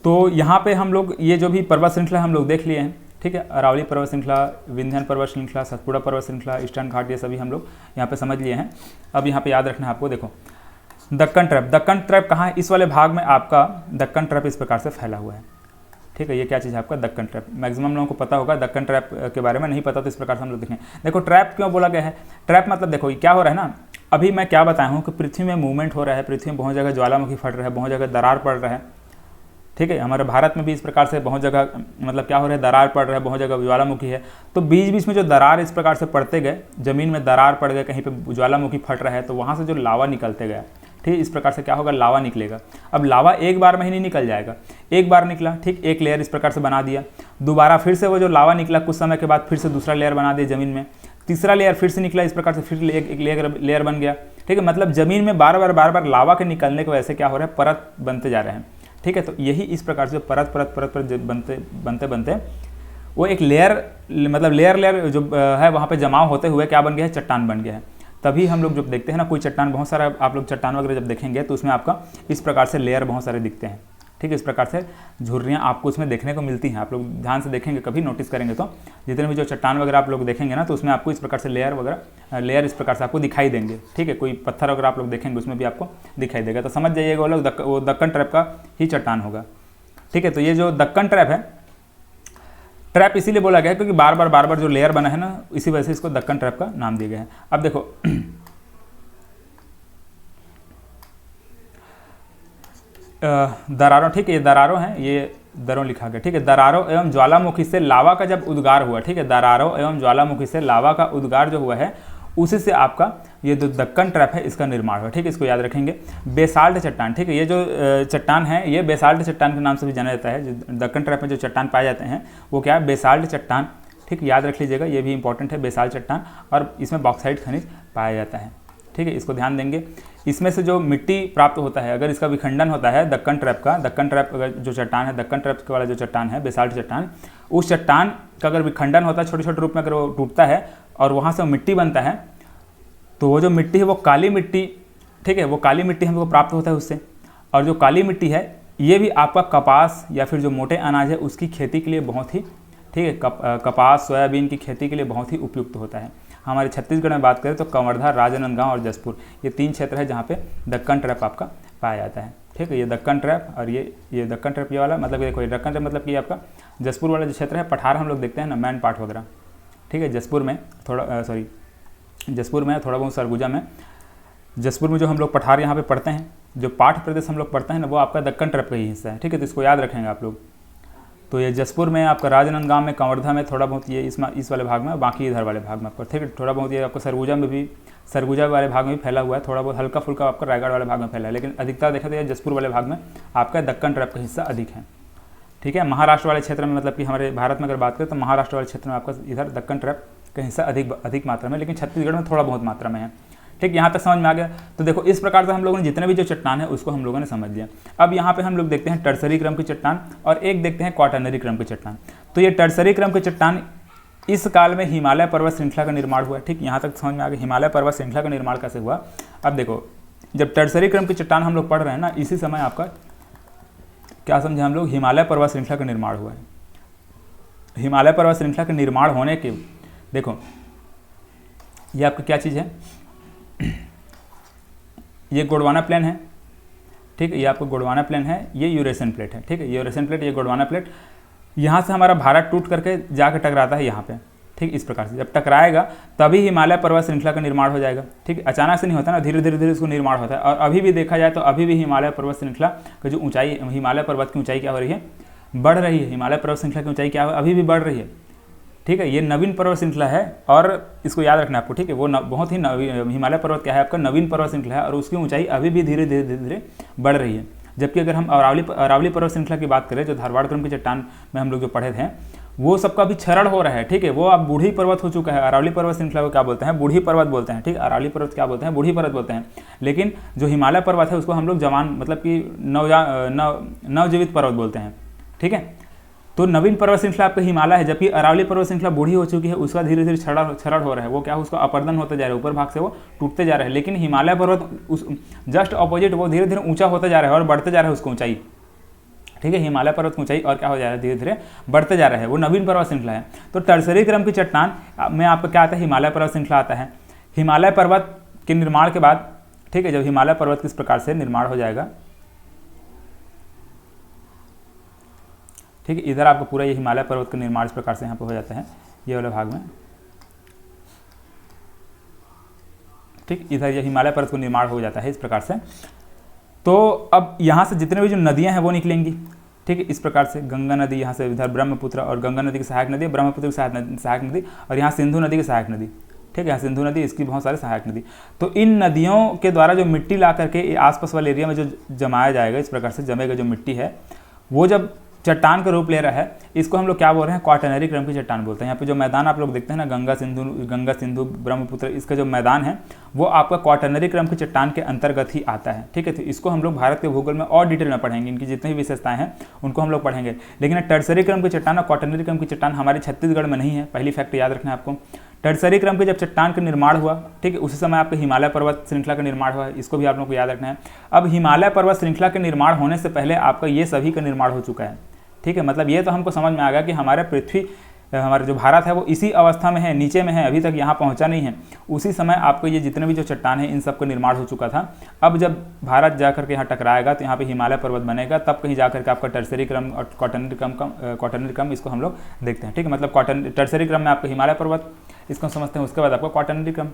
तो यहाँ पे हम लोग ये जो भी पर्वत श्रृंखला हम लोग देख लिए हैं, ठीक है। अरावली पर्वत श्रृंखला, विंध्याचल पर्वत श्रृंखला, सतपुड़ा पर्वत श्रृंखला, ईस्टर्न घाट, ये सभी हम लोग यहाँ पे समझ लिए हैं। अब यहाँ पे याद रखना है आपको, देखो दक्कन ट्रैप। दक्कन ट्रैप कहाँ है, इस वाले भाग में आपका दक्कन ट्रैप इस प्रकार से फैला हुआ है। ठीक है, ये क्या चीज़ है आपका दक्कन ट्रैप। मैक्सिमम लोगों को पता होगा, दक्कन ट्रैप के बारे में नहीं पता, तो इस प्रकार से हम लोग देखें। देखो ट्रैप क्यों बोला गया है, ट्रैप मतलब देखो क्या हो रहा है ना, अभी मैं क्या बताया हूँ कि पृथ्वी में मूवमेंट हो रहा है, पृथ्वी में बहुत जगह ज्वालामुखी फट रहा है, बहुत जगह दरार पड़ रहा है। ठीक है, हमारे भारत में भी इस प्रकार से बहुत जगह मतलब क्या हो रहा है, दरार पड़ रहा है, बहुत जगह ज्वालामुखी है। तो बीच बीच में जो दरार इस प्रकार से पड़ते गए, जमीन में दरार पड़ गए, कहीं पे ज्वालामुखी फट रहा है, तो वहाँ से जो लावा निकलते गया, ठीक, इस प्रकार से क्या होगा, लावा निकलेगा। अब लावा एक बार में ही नहीं निकल जाएगा, एक बार निकला, ठीक, एक लेयर इस प्रकार से बना दिया, दोबारा फिर से वो जो लावा निकला कुछ समय के बाद फिर से दूसरा लेयर बना दिया जमीन में, तीसरा लेयर फिर से निकला, इस प्रकार से फिर एक लेयर बन गया। ठीक है, मतलब जमीन में बार बार लावा के निकलने की वजह से क्या हो रहा है, परत बनते जा रहे हैं। ठीक है, तो यही इस प्रकार से परत बनते वो एक लेयर मतलब लेयर जो है वहाँ पे जमाव होते हुए क्या बन गया है, चट्टान बन गया है। तभी हम लोग जब देखते हैं ना कोई चट्टान, बहुत सारा आप लोग चट्टान वगैरह जब देखेंगे तो उसमें आपका इस प्रकार से लेयर बहुत सारे दिखते हैं। ठीक है, इस प्रकार से झुर्रियाँ आपको उसमें देखने को मिलती हैं। आप लोग ध्यान से देखेंगे, कभी नोटिस करेंगे तो जितने भी जो चट्टान वगैरह आप लोग देखेंगे ना, तो उसमें आपको इस प्रकार से लेयर इस प्रकार से आपको दिखाई देंगे। ठीक है, कोई पत्थर वगैरह आप लोग देखेंगे उसमें भी आपको दिखाई देगा, तो समझ जाइएगा वो दक्कन ट्रैप का ही चट्टान होगा। ठीक है, तो ये जो दक्कन ट्रैप है, ट्रैप इसीलिए बोला गया है क्योंकि बार बार जो लेयर बना है ना, इसी वजह से इसको दक्कन ट्रैप का नाम दिया गया है। अब देखो दरारों, ठीक है, ये दरारों हैं, ये दरों लिखा गया। ठीक है, दरारों एवं ज्वालामुखी से लावा का जब उद्गार हुआ, ठीक है, दरारों एवं ज्वालामुखी से लावा का उद्गार जो हुआ है, उसी से आपका ये जो दक्कन ट्रैप है इसका निर्माण हुआ। ठीक है, इसको याद रखेंगे। बेसाल्ट चट्टान, ठीक है, ये जो चट्टान है ये बेसाल्ट चट्टान के नाम से भी जाना जाता है। जो दक्कन ट्रैप में जो चट्टान पाए जाते हैं वो क्या है, बेसाल्ट चट्टान। ठीक, याद रख लीजिएगा, ये भी इंपॉर्टेंट है, बेसाल्ट चट्टान, और इसमें बॉक्साइट खनिज पाया जाता है। ठीक है, इसको ध्यान देंगे। इसमें से जो मिट्टी प्राप्त होता है, अगर इसका विखंडन होता है दक्कन ट्रैप अगर जो चट्टान है, दक्कन ट्रैप वाला जो चट्टान है, बेसाल्ट चट्टान, उस चट्टान का अगर विखंडन होता है, छोटे छोटे रूप में अगर वो टूटता है और वहाँ से मिट्टी बनता है, तो वो जो मिट्टी है वो काली मिट्टी, ठीक है, वो काली मिट्टी हमको प्राप्त होता है उससे। और जो काली मिट्टी है ये भी आपका कपास या फिर जो मोटे अनाज है उसकी खेती के लिए बहुत ही, ठीक है, कपास सोयाबीन की खेती के लिए बहुत ही उपयुक्त होता है। हमारे छत्तीसगढ़ में बात करें तो कवर्धा, राजनांदगांव और जसपुर, ये 3 क्षेत्र है जहाँ पे दक्कन ट्रैप आपका पाया जाता है। ठीक है, ये दक्कन ट्रैप और ये दक्कन ट्रैप ये वाला, मतलब देखो ये दक्कन ट्रैप मतलब कि आपका जसपुर वाला जो क्षेत्र है, पठार हम लोग देखते हैं ना, मैन पाट वगैरह। ठीक है, जसपुर में थोड़ा बहुत सरगुजा में, जसपुर में जो हम लोग पठार यहाँ पे पढ़ते हैं, जो पाठ प्रदेश हम लोग पढ़ते हैं ना, वो आपका दक्कन ट्रैप का ही हिस्सा है। ठीक है, तो इसको याद रखेंगे आप लोग। तो ये जसपुर में आपका, राजनांदगांव में, कवर्धा में थोड़ा बहुत ये इस वाले भाग में, बाकी इधर वाले भाग में आपको, ठीक है, थोड़ा बहुत ये आपको सरगुजा वाले भाग में भी फैला हुआ है, थोड़ा बहुत हल्का फुल्का आपका रायगढ़ वाले भाग में फैला है, लेकिन अधिकतर देखा तो ये जसपुर वाले भाग में आपका दक्कन ट्रैप का हिस्सा अधिक है। ठीक है, महाराष्ट्र वाले क्षेत्र में, मतलब कि हमारे भारत में अगर बात करें तो महाराष्ट्र वाले क्षेत्र में आपका इधर दक्कन ट्रैप का हिस्सा अधिक मात्रा में, लेकिन छत्तीसगढ़ में थोड़ा बहुत मात्रा में है। ठीक, यहाँ तक समझ में आ गया। तो देखो इस प्रकार से हम लोगों ने जितने भी जो चट्टान है उसको हम लोगों ने समझ लिया। अब यहाँ पे हम लोग देखते हैं टर्सरी क्रम की चट्टान और एक देखते हैं क्वाटरनरी क्रम की चट्टान। तो ये टर्सरी क्रम की चट्टान इस काल में हिमालय पर्वत श्रृंखला का निर्माण हुआ। ठीक, यहाँ तक समझ में आ गया हिमालय पर्वत श्रृंखला का निर्माण कैसे हुआ। अब देखो जब टर्सरी क्रम की चट्टान हम लोग पढ़ रहे हैं ना, इसी समय आपका क्या समझे हम लोग, हिमालय पर्वत श्रृंखला का निर्माण हुआ है। हिमालय पर्वत श्रृंखला के निर्माण होने के, देखो ये आपका क्या चीज़ है ये गोंडवाना प्लेन है, ठीक है, ये आपको गोंडवाना प्लेन है, ये यूरेशियन प्लेट है, ठीक है, यूरेशियन प्लेट, ये गोंडवाना प्लेट। यहाँ से हमारा भारत टूट करके जाकर टकराता है यहाँ पे, ठीक, इस प्रकार से जब टकराएगा तभी हिमालय पर्वत श्रृंखला का निर्माण हो जाएगा, ठीक, अचानक से नहीं होता ना, धीरे धीरे धीरे इसको निर्माण होता है। और अभी भी देखा जाए तो अभी भी हिमालय पर्वत श्रृंखला का जो ऊंचाई, हिमालय पर्वत की ऊंचाई क्या हो रही है, बढ़ रही है। हिमालय पर्वत श्रृंखला की ऊंचाई क्या है, अभी भी बढ़ रही है, ठीक है। ये नवीन पर्वत श्रृंखला है और इसको याद रखना आपको, ठीक है, वो बहुत ही हिमालय पर्वत क्या है आपका नवीन पर्वत श्रृंखला है और उसकी ऊंचाई अभी भी धीरे धीरे धीरे धीरे बढ़ रही है। जबकि अगर हम अरावली पर्वत श्रृंखला की बात करें, जो धारवाड़ क्रम की चट्टान में हम लोग जो पढ़े थे, वो सबका भी क्षरण हो रहा है, ठीक है, वो अब बूढ़ी पर्वत हो चुका है। अरावली पर्वत श्रृंखला को क्या बोलते हैं, बूढ़ी पर्वत बोलते हैं, ठीक, अरावली पर्वत क्या बोलते हैं, बूढ़ी पर्वत बोलते हैं। लेकिन जो हिमालय पर्वत है उसको हम लोग जवान मतलब कि नवजीवित पर्वत बोलते हैं, ठीक है। तो नवीन पर्वत श्रृंखला आपका हिमालय है, जबकि अरावली पर्वत श्रृंखला बूढ़ी हो चुकी है, उसका धीरे धीरे क्षरण हो रहा है, वो क्या है, उसका अपर्दन होता जा रहा है, ऊपर भाग से वो टूटते जा रहा है। लेकिन हिमालय पर्वत उस जस्ट अपोजिट वो धीरे धीरे ऊंचा होता जा रहा है और बढ़ते जा रहा है उसकी ऊंचाई, ठीक है। हिमालय पर्वत की ऊंचाई और क्या हो जा रहा है, धीरे धीरे बढ़ते जा रहा है, वो नवीन पर्वत श्रृंखला है। तो टर्सरी क्रम की चट्टान में आपका क्या आता है, हिमालय पर्वत श्रृंखला आता है। हिमालय पर्वत के निर्माण के बाद, ठीक है, जब हिमालय पर्वत किस प्रकार से निर्माण हो जाएगा, ठीक है, इधर आपका पूरा ये हिमालय पर्वत का निर्माण इस प्रकार से यहाँ पे हो जाता है, ये वाले भाग में, ठीक, इधर ये हिमालय पर्वत का निर्माण हो जाता है इस प्रकार से। तो अब यहाँ से जितने भी जो नदियाँ हैं वो निकलेंगी, ठीक है, इस प्रकार से गंगा नदी यहाँ से इधर ब्रह्मपुत्र और गंगा नदी की सहायक नदी, ब्रह्मपुत्र की सहायक नदी और यहाँ सिंधु नदी की सहायक नदी, ठीक है, यहाँ सिंधु नदी, इसकी बहुत सारी सहायक नदी। तो इन नदियों के द्वारा जो मिट्टी ला करके आसपास वाले एरिया में जो जमाया जाएगा, इस प्रकार से जमेगा जो मिट्टी है, वो जब चट्टान का रूप ले रहा है, इसको हम लोग क्या बोल रहे हैं, क्वाटरनरी क्रम की चट्टान बोलते हैं। यहाँ पे जो मैदान आप लोग देखते हैं ना, गंगा सिंधु ब्रह्मपुत्र, इसका जो मैदान है वो आपका क्वाटरनरी क्रम की चट्टान के अंतर्गत ही आता है, ठीक है। तो इसको हम लोग भारत के भूगोल में और डिटेल में पढ़ेंगे, इनकी जितनी भी विशेषताएं हैं उनको हम लोग पढ़ेंगे। लेकिन टर्सरी क्रम की चट्टान और क्वाटरनरी क्रम की चट्टान हमारे छत्तीसगढ़ में नहीं है, पहली फैक्ट याद रखना है आपको। टर्सरी क्रम के जब चट्टान का निर्माण हुआ, ठीक है, उसी समय आपका हिमालय पर्वत श्रृंखला का निर्माण हुआ है, इसको भी आप लोगों को याद रखना है। अब हिमालय पर्वत श्रृंखला के निर्माण होने से पहले आपका ये सभी का निर्माण हो चुका है, ठीक है। मतलब ये तो हमको समझ में आ गया कि हमारे पृथ्वी, हमारा जो भारत है वो इसी अवस्था में है, नीचे में है, अभी तक यहाँ पहुँचा नहीं है। उसी समय आपको ये जितने भी जो चट्टान है इन सब का निर्माण हो चुका था। अब जब भारत जाकर के यहाँ टकराएगा तो यहाँ पे हिमालय पर्वत बनेगा, तब कहीं जाकर के आपका टर्सरी क्रम और क्वाटरनरी क्रम इसको हम लोग देखते हैं, ठीक है। मतलब टर्सरी क्रम में आपका हिमालय पर्वत इसको समझते हैं, उसके बाद आपका क्वाटरनरी क्रम।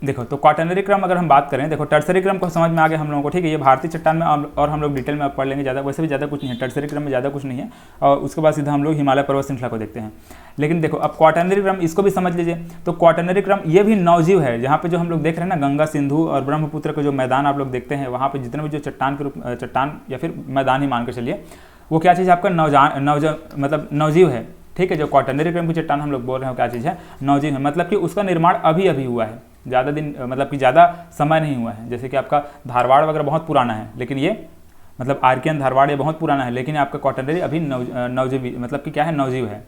देखो, तो क्वाटरनरी क्रम अगर हम बात करें, देखो टर्सरी क्रम को समझ में आ गया हम लोगों को, ठीक है। ये भारतीय चट्टान में और हम लोग डिटेल में पढ़ लेंगे, ज़्यादा वैसे भी ज़्यादा कुछ नहीं है, टर्सरी क्रम में ज़्यादा कुछ नहीं है। और उसके बाद सीधा हम लोग हिमालय पर्वत श्रृंखला को देखते हैं। लेकिन देखो अब क्वाटरनरी क्रम, इसको भी समझ लीजिए। तो क्वाटरनरी क्रम ये भी नवजीव है, जहाँ पे जो हम लोग देख रहे हैं ना, गंगा सिंधु और ब्रह्मपुत्र का जो मैदान आप लोग देखते हैं, वहाँ पर जितने भी जो चट्टान या फिर मैदान ही मान कर चलिए, वो क्या चीज़ आपका मतलब नवजीव है, ठीक है। जो क्वाटरनरी क्रम की चट्टान हम लोग बोल रहे हैं क्या चीज़ है, नवजीव है। मतलब कि उसका निर्माण अभी अभी हुआ है, ज़्यादा दिन मतलब कि ज़्यादा समय नहीं हुआ है। जैसे कि आपका धारवाड़ वगैरह बहुत पुराना है, लेकिन ये मतलब आर्कियन धारवाड़ ये बहुत पुराना है, लेकिन आपका क्वाटरनरी अभी नवजीव मतलब कि क्या है, नवजीव है।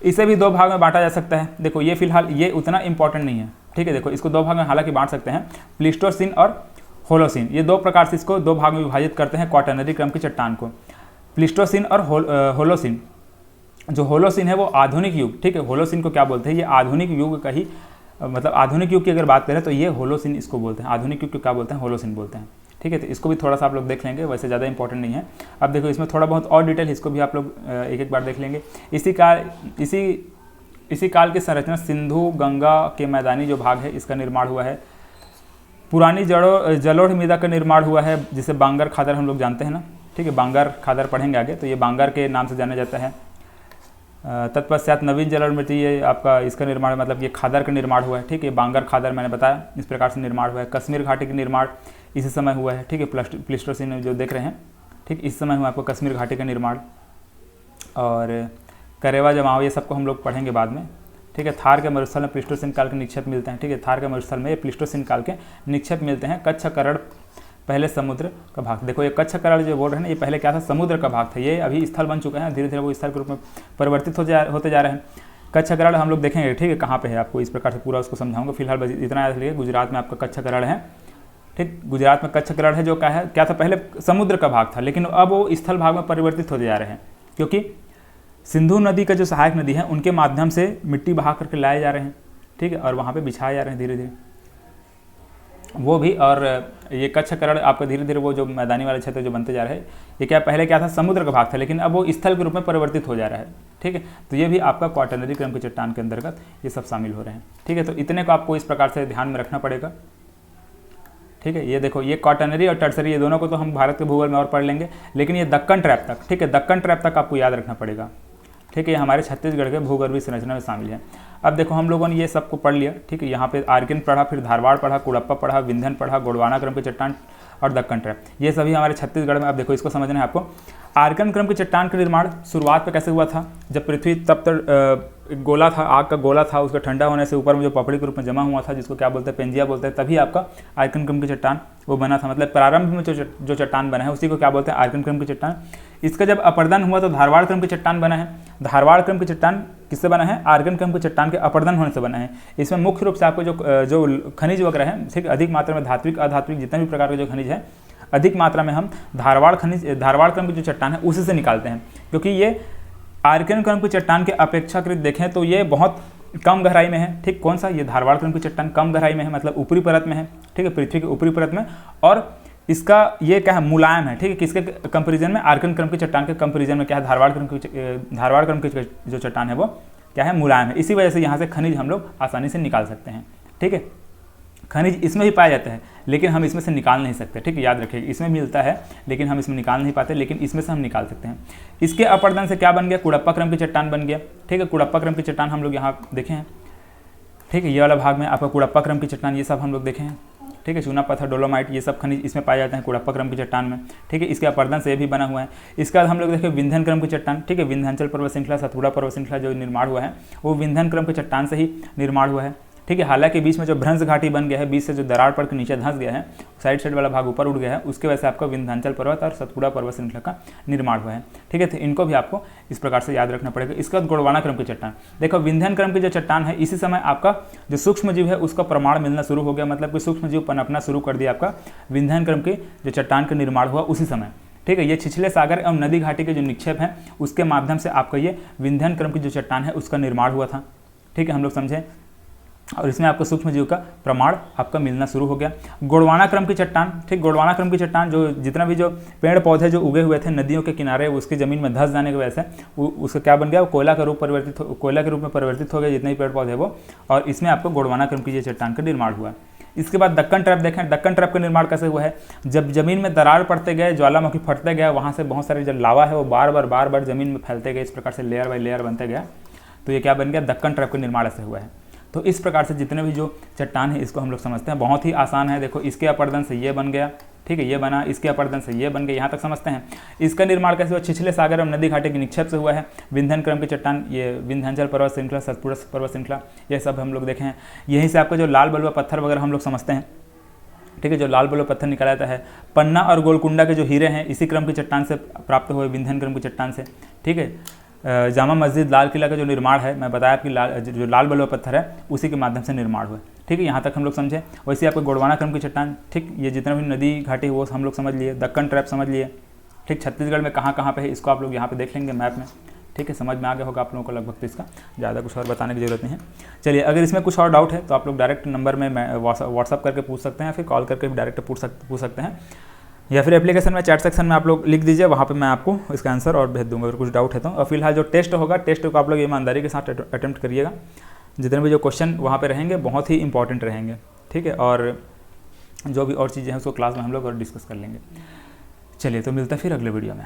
इसे भी दो भाग में बांटा जा सकता है। देखो ये फिलहाल ये उतना इंपॉर्टेंट नहीं है, ठीक है। देखो इसको दो भाग में हालांकि बांट सकते हैं, प्लीस्टोसीन और होलोसीन, ये दो प्रकार से इसको दो भाग में विभाजित करते हैं क्वाटरनरी क्रम की चट्टान को, प्लीस्टोसीन और होलोसीन। जो होलोसीन है वो आधुनिक युग, ठीक है। होलोसीन को क्या बोलते हैं, ये आधुनिक युग का ही मतलब आधुनिक युग की अगर बात करें तो ये होलोसीन इसको बोलते हैं, आधुनिक युग को क्या बोलते हैं, होलोसीन बोलते हैं, ठीक है। तो इसको भी थोड़ा सा आप लोग देख लेंगे, वैसे ज़्यादा इंपॉर्टेंट नहीं है। अब देखो इसमें थोड़ा बहुत और डिटेल, इसको भी आप लोग एक एक बार देख लेंगे। इसी काल की संरचना सिंधु गंगा के मैदानी जो भाग है इसका निर्माण हुआ है। पुरानी जलोढ़ मृदा का निर्माण हुआ है, जिसे बांगर खादर हम लोग जानते हैं ना, ठीक है। बांगर खादर पढ़ेंगे आगे, तो ये बांगर के नाम से जाना जाता है। तत्पश्चात नवीन जलोढ़ मिट्टी, ये आपका इसका निर्माण मतलब ये खादर का निर्माण हुआ है, ठीक है। बांगर खादर मैंने बताया इस प्रकार से निर्माण हुआ है। कश्मीर घाटी का निर्माण इसी समय हुआ है, ठीक है। प्लीस्टोसीन जो देख रहे हैं, ठीक, इस समय हुआ आपको कश्मीर घाटी का निर्माण। और करेवा जमाव ये सबको हम लोग पढ़ेंगे बाद में, ठीक है। थार के मरुस्थल में प्लीस्टोसीन काल के निक्षेप मिलते हैं, ठीक है। थार के मरुस्थल में ये प्लीस्टोसीन काल के निक्षेप मिलते हैं। कच्छ करण पहले समुद्र का भाग, देखो ये कच्छ करण जो बोल रहे हैं ना, ये पहले क्या था, समुद्र का भाग था, ये अभी स्थल बन चुका है, धीरे धीरे वो स्थल के रूप में परिवर्तित होते जा रहे हैं। कच्छ करण हम लोग देखेंगे, ठीक है, कहाँ पे है आपको इस प्रकार से पूरा उसको समझाऊंगा। फिलहाल इतना याद रखिए, गुजरात में आपका कच्छ करण है, ठीक। गुजरात में कच्छ करण है, जो क्या था, पहले समुद्र का भाग था, लेकिन अब वो स्थल भाग में परिवर्तित होते जा रहे हैं, क्योंकि सिंधु नदी का जो सहायक नदी है उनके माध्यम से मिट्टी बहा करके लाए जा रहे हैं, ठीक है, और वहाँ पे बिछाए जा रहे हैं धीरे धीरे वो भी। और ये कच्छ करण आपका धीरे धीरे वो जो मैदानी वाले क्षेत्र जो बनते जा रहे हैं, ये क्या पहले क्या था, समुद्र का भाग था, लेकिन अब वो स्थल के रूप में परिवर्तित हो जा रहा है, ठीक है। तो ये भी आपका क्वाटरनरी क्रम की चट्टान के अंतर्गत ये सब शामिल हो रहे हैं, ठीक है। तो इतने को आपको इस प्रकार से ध्यान में रखना पड़ेगा, ठीक है। ये देखो, ये क्वाटरनरी और टर्सरी, ये दोनों को तो हम भारत के भूगोल में और पढ़ लेंगे, लेकिन ये दक्कन ट्रैप तक, ठीक है, दक्कन ट्रैप तक आपको याद रखना पड़ेगा, ठीक है। ये हमारे छत्तीसगढ़ के भूगर्भीय संरचना में शामिल है। अब देखो हम लोगों ने ये सबको पढ़ लिया, ठीक है। यहाँ पे आर्किन पढ़ा, फिर धारवाड़ पढ़ा, कुड़प्पा पढ़ा, विंध्यन पढ़ा, गोंडवाना क्रम की चट्टान और दक्कन ट्रैप, ये सभी हमारे छत्तीसगढ़ में। अब देखो इसको समझना है आपको। आर्किन क्रम की चट्टान का निर्माण शुरुआत पे कैसे हुआ था, जब पृथ्वी तब तक गोला था, आग का गोला था, उसका ठंडा होने से ऊपर में जो पपड़ी के रूप में जमा हुआ था, जिसको क्या बोलते हैं, पेंजिया बोलते हैं, तभी आपका आर्किन क्रम की चट्टान वो बना था। मतलब प्रारंभ में जो चट्टान बना है उसी को क्या बोलते हैं, आर्किन क्रम की चट्टान। इसका जब अपर्दन हुआ तो धारवाड़ क्रम की चट्टान बना है। धारवाड़ क्रम की चट्टान किससे बना है, आर्किन क्रम की चट्टान के अपर्दन होने से बना है। इसमें मुख्य रूप से आपको जो खनिज वगैरह है, ठीक, अधिक मात्रा में धात्विक अधात्विक जितने भी प्रकार के जो खनिज है अधिक मात्रा में हम धारवाड़ क्रम की जो चट्टान है उसी से निकालते हैं, क्योंकि ये आर्किन क्रम की चट्टान के अपेक्षाकृत देखें तो ये बहुत कम गहराई में है, ठीक। कौन सा, ये धारवाड़ क्रम की चट्टान कम गहराई में है, मतलब ऊपरी परत में है, ठीक है, पृथ्वी के ऊपरी परत में, और इसका ये क्या है, मुलायम है, ठीक है। किसके कंपेरिजन में, आर्किन क्रम की चट्टान के कंपेरिजन में क्या है, धारवाड़ क्रम की जो चट्टान है वो क्या है, मुलायम है। इसी वजह से यहाँ से खनिज हम लोग आसानी से निकाल सकते हैं, ठीक है। खनिज इसमें भी पाया जाता है, लेकिन हम इसमें से निकाल नहीं सकते, ठीक है, याद रखिएगा। इसमें मिलता है लेकिन हम इसमें निकाल नहीं पाते, लेकिन इसमें से हम निकाल सकते हैं। इसके अपर्दन से क्या बन गया, कुड़प्पा क्रम की चट्टान बन गया, ठीक है। कुड़प्पा क्रम की चट्टान हम लोग यहाँ देखे हैं, ठीक है। ये वाला भाग में आपका कुड़प्पा क्रम की चट्टान ये सब हम लोग देखे हैं, ठीक है। चूना पत्थर, डोलोमाइट, ये सब खनिज इसमें पाए जाते हैं कुड़प्पा क्रम की चट्टान में, ठीक है। इसके अपर्दन से भी बना हुआ है। इसके बाद हम लोग देखें विंध्यन क्रम की चट्टान, ठीक है। विंध्याचल पर्वत श्रृंखला, सतपुड़ा पर्वत श्रृंखला जो निर्माण हुआ है वो विंध्यन क्रम की चट्टान से ही निर्माण हुआ है, ठीक है। हालांकि बीच में जो भ्रंश घाटी बन गया है, बीच से जो दरार पड़ के नीचे धंस गया है, साइड वाला भाग ऊपर उठ गया है, उसके वजह से आपका विंध्याचल पर्वत और सतपुड़ा पर्वत श्रृंखला का निर्माण हुआ है, ठीक है। तो इनको भी आपको इस प्रकार से याद रखना पड़ेगा। इसके बाद गोंडवाना क्रम की चट्टान, देखो विंध्यन क्रम की जो चट्टान है, इसी समय आपका जो सूक्ष्म जीव है उसका प्रमाण मिलना शुरू हो गया, मतलब कि सूक्ष्म जीव पनपना शुरू कर दिया। आपका विंध्यन क्रम की जो चट्टान का निर्माण हुआ उसी समय, ठीक है। ये छिछले सागर एवं नदी घाटी के जो निक्षेप हैं उसके माध्यम से आपका ये विंध्यन क्रम की जो चट्टान है उसका निर्माण हुआ था, ठीक है, हम लोग समझे। और इसमें आपको सूक्ष्म जीव का प्रमाण आपका मिलना शुरू हो गया। गोंडवाना क्रम की चट्टान, ठीक, गोंडवाना क्रम की चट्टान जो जितना भी जो पेड़ पौधे जो उगे हुए थे नदियों के किनारे उसकी ज़मीन में धंस जाने की वजह से उसका क्या बन गया, कोयला के रूप में परिवर्तित हो गया जितने भी पेड़ पौधे वो, और इसमें आपको गोंडवाना क्रम की ये चट्टान का निर्माण हुआ। इसके बाद दक्कन ट्रैप देखें, दक्कन ट्रैप का निर्माण कैसे हुआ है, जब जमीन में दरार पड़ते गए, ज्वालामुखी फटते गया, वहाँ से बहुत सारे जो लावा है वो बार बार जमीन में फैलते गए, इस प्रकार से लेयर बाई लेयर बनते गया, तो ये क्या बन गया, दक्कन ट्रैप का निर्माण ऐसे हुआ है। तो इस प्रकार से जितने भी जो चट्टान है इसको हम लोग समझते हैं, बहुत ही आसान है। देखो इसके अपर्दन से ये बन गया, ठीक है, ये बना, इसके अपर्दन से ये बन गया, यहाँ तक समझते हैं। इसका निर्माण कैसे हुआ, छिछले सागर एवं नदी घाटी के निक्षेप से हुआ है। विंध्यन क्रम की चट्टान, ये विंध्याचल पर्वत श्रृंखला, सतपुड़ा पर्वत श्रृंखला, ये सब हम लोग देखे हैं। यहीं से आपका जो लाल बलुआ पत्थर वगैरह हम लोग समझते हैं, ठीक है, जो लाल बलुआ पत्थर निकाला जाता है। पन्ना और गोलकुंडा के जो हीरे हैं इसी क्रम की चट्टान से प्राप्त हुए, विंध्यन क्रम की चट्टान से, ठीक है। जामा मस्जिद, लाल किला का जो निर्माण है, मैं बताया कि जो लाल बलुआ पत्थर है उसी के माध्यम से निर्माण हुआ, ठीक है। यहाँ तक हम लोग समझे। वैसे आपको गोंडवाना क्रम की चट्टान, ठीक, ये जितना भी नदी घाटी वो हम लोग समझ लिए। दक्कन ट्रैप समझ लिए, ठीक। छत्तीसगढ़ में कहाँ पे है इसको आप लोग यहाँ पे देख लेंगे मैप में, ठीक है, समझ में आ गया होगा आप लोगों को लगभग। तो इसका ज़्यादा कुछ और बताने की ज़रूरत नहीं है। चलिए, अगर इसमें कुछ और डाउट है तो आप लोग डायरेक्ट नंबर में व्हाट्सअप करके पूछ सकते हैं, फिर कॉल करके भी डायरेक्ट पूछ सकते हैं, या फिर एप्लीकेशन में चैट सेक्शन में आप लोग लिख दीजिए, वहाँ पे मैं आपको इसका आंसर और भेज दूंगा अगर कुछ डाउट है तो। और फिलहाल जो टेस्ट होगा, टेस्ट को आप लोग ईमानदारी के साथ अटेम्प्ट करिएगा। जितने भी जो क्वेश्चन वहाँ पे रहेंगे बहुत ही इंपॉर्टेंट रहेंगे, ठीक है। और जो भी और चीज़ें हैं उसको क्लास में हम लोग और डिस्कस कर लेंगे। चलिए, तो मिलता है फिर अगले वीडियो में।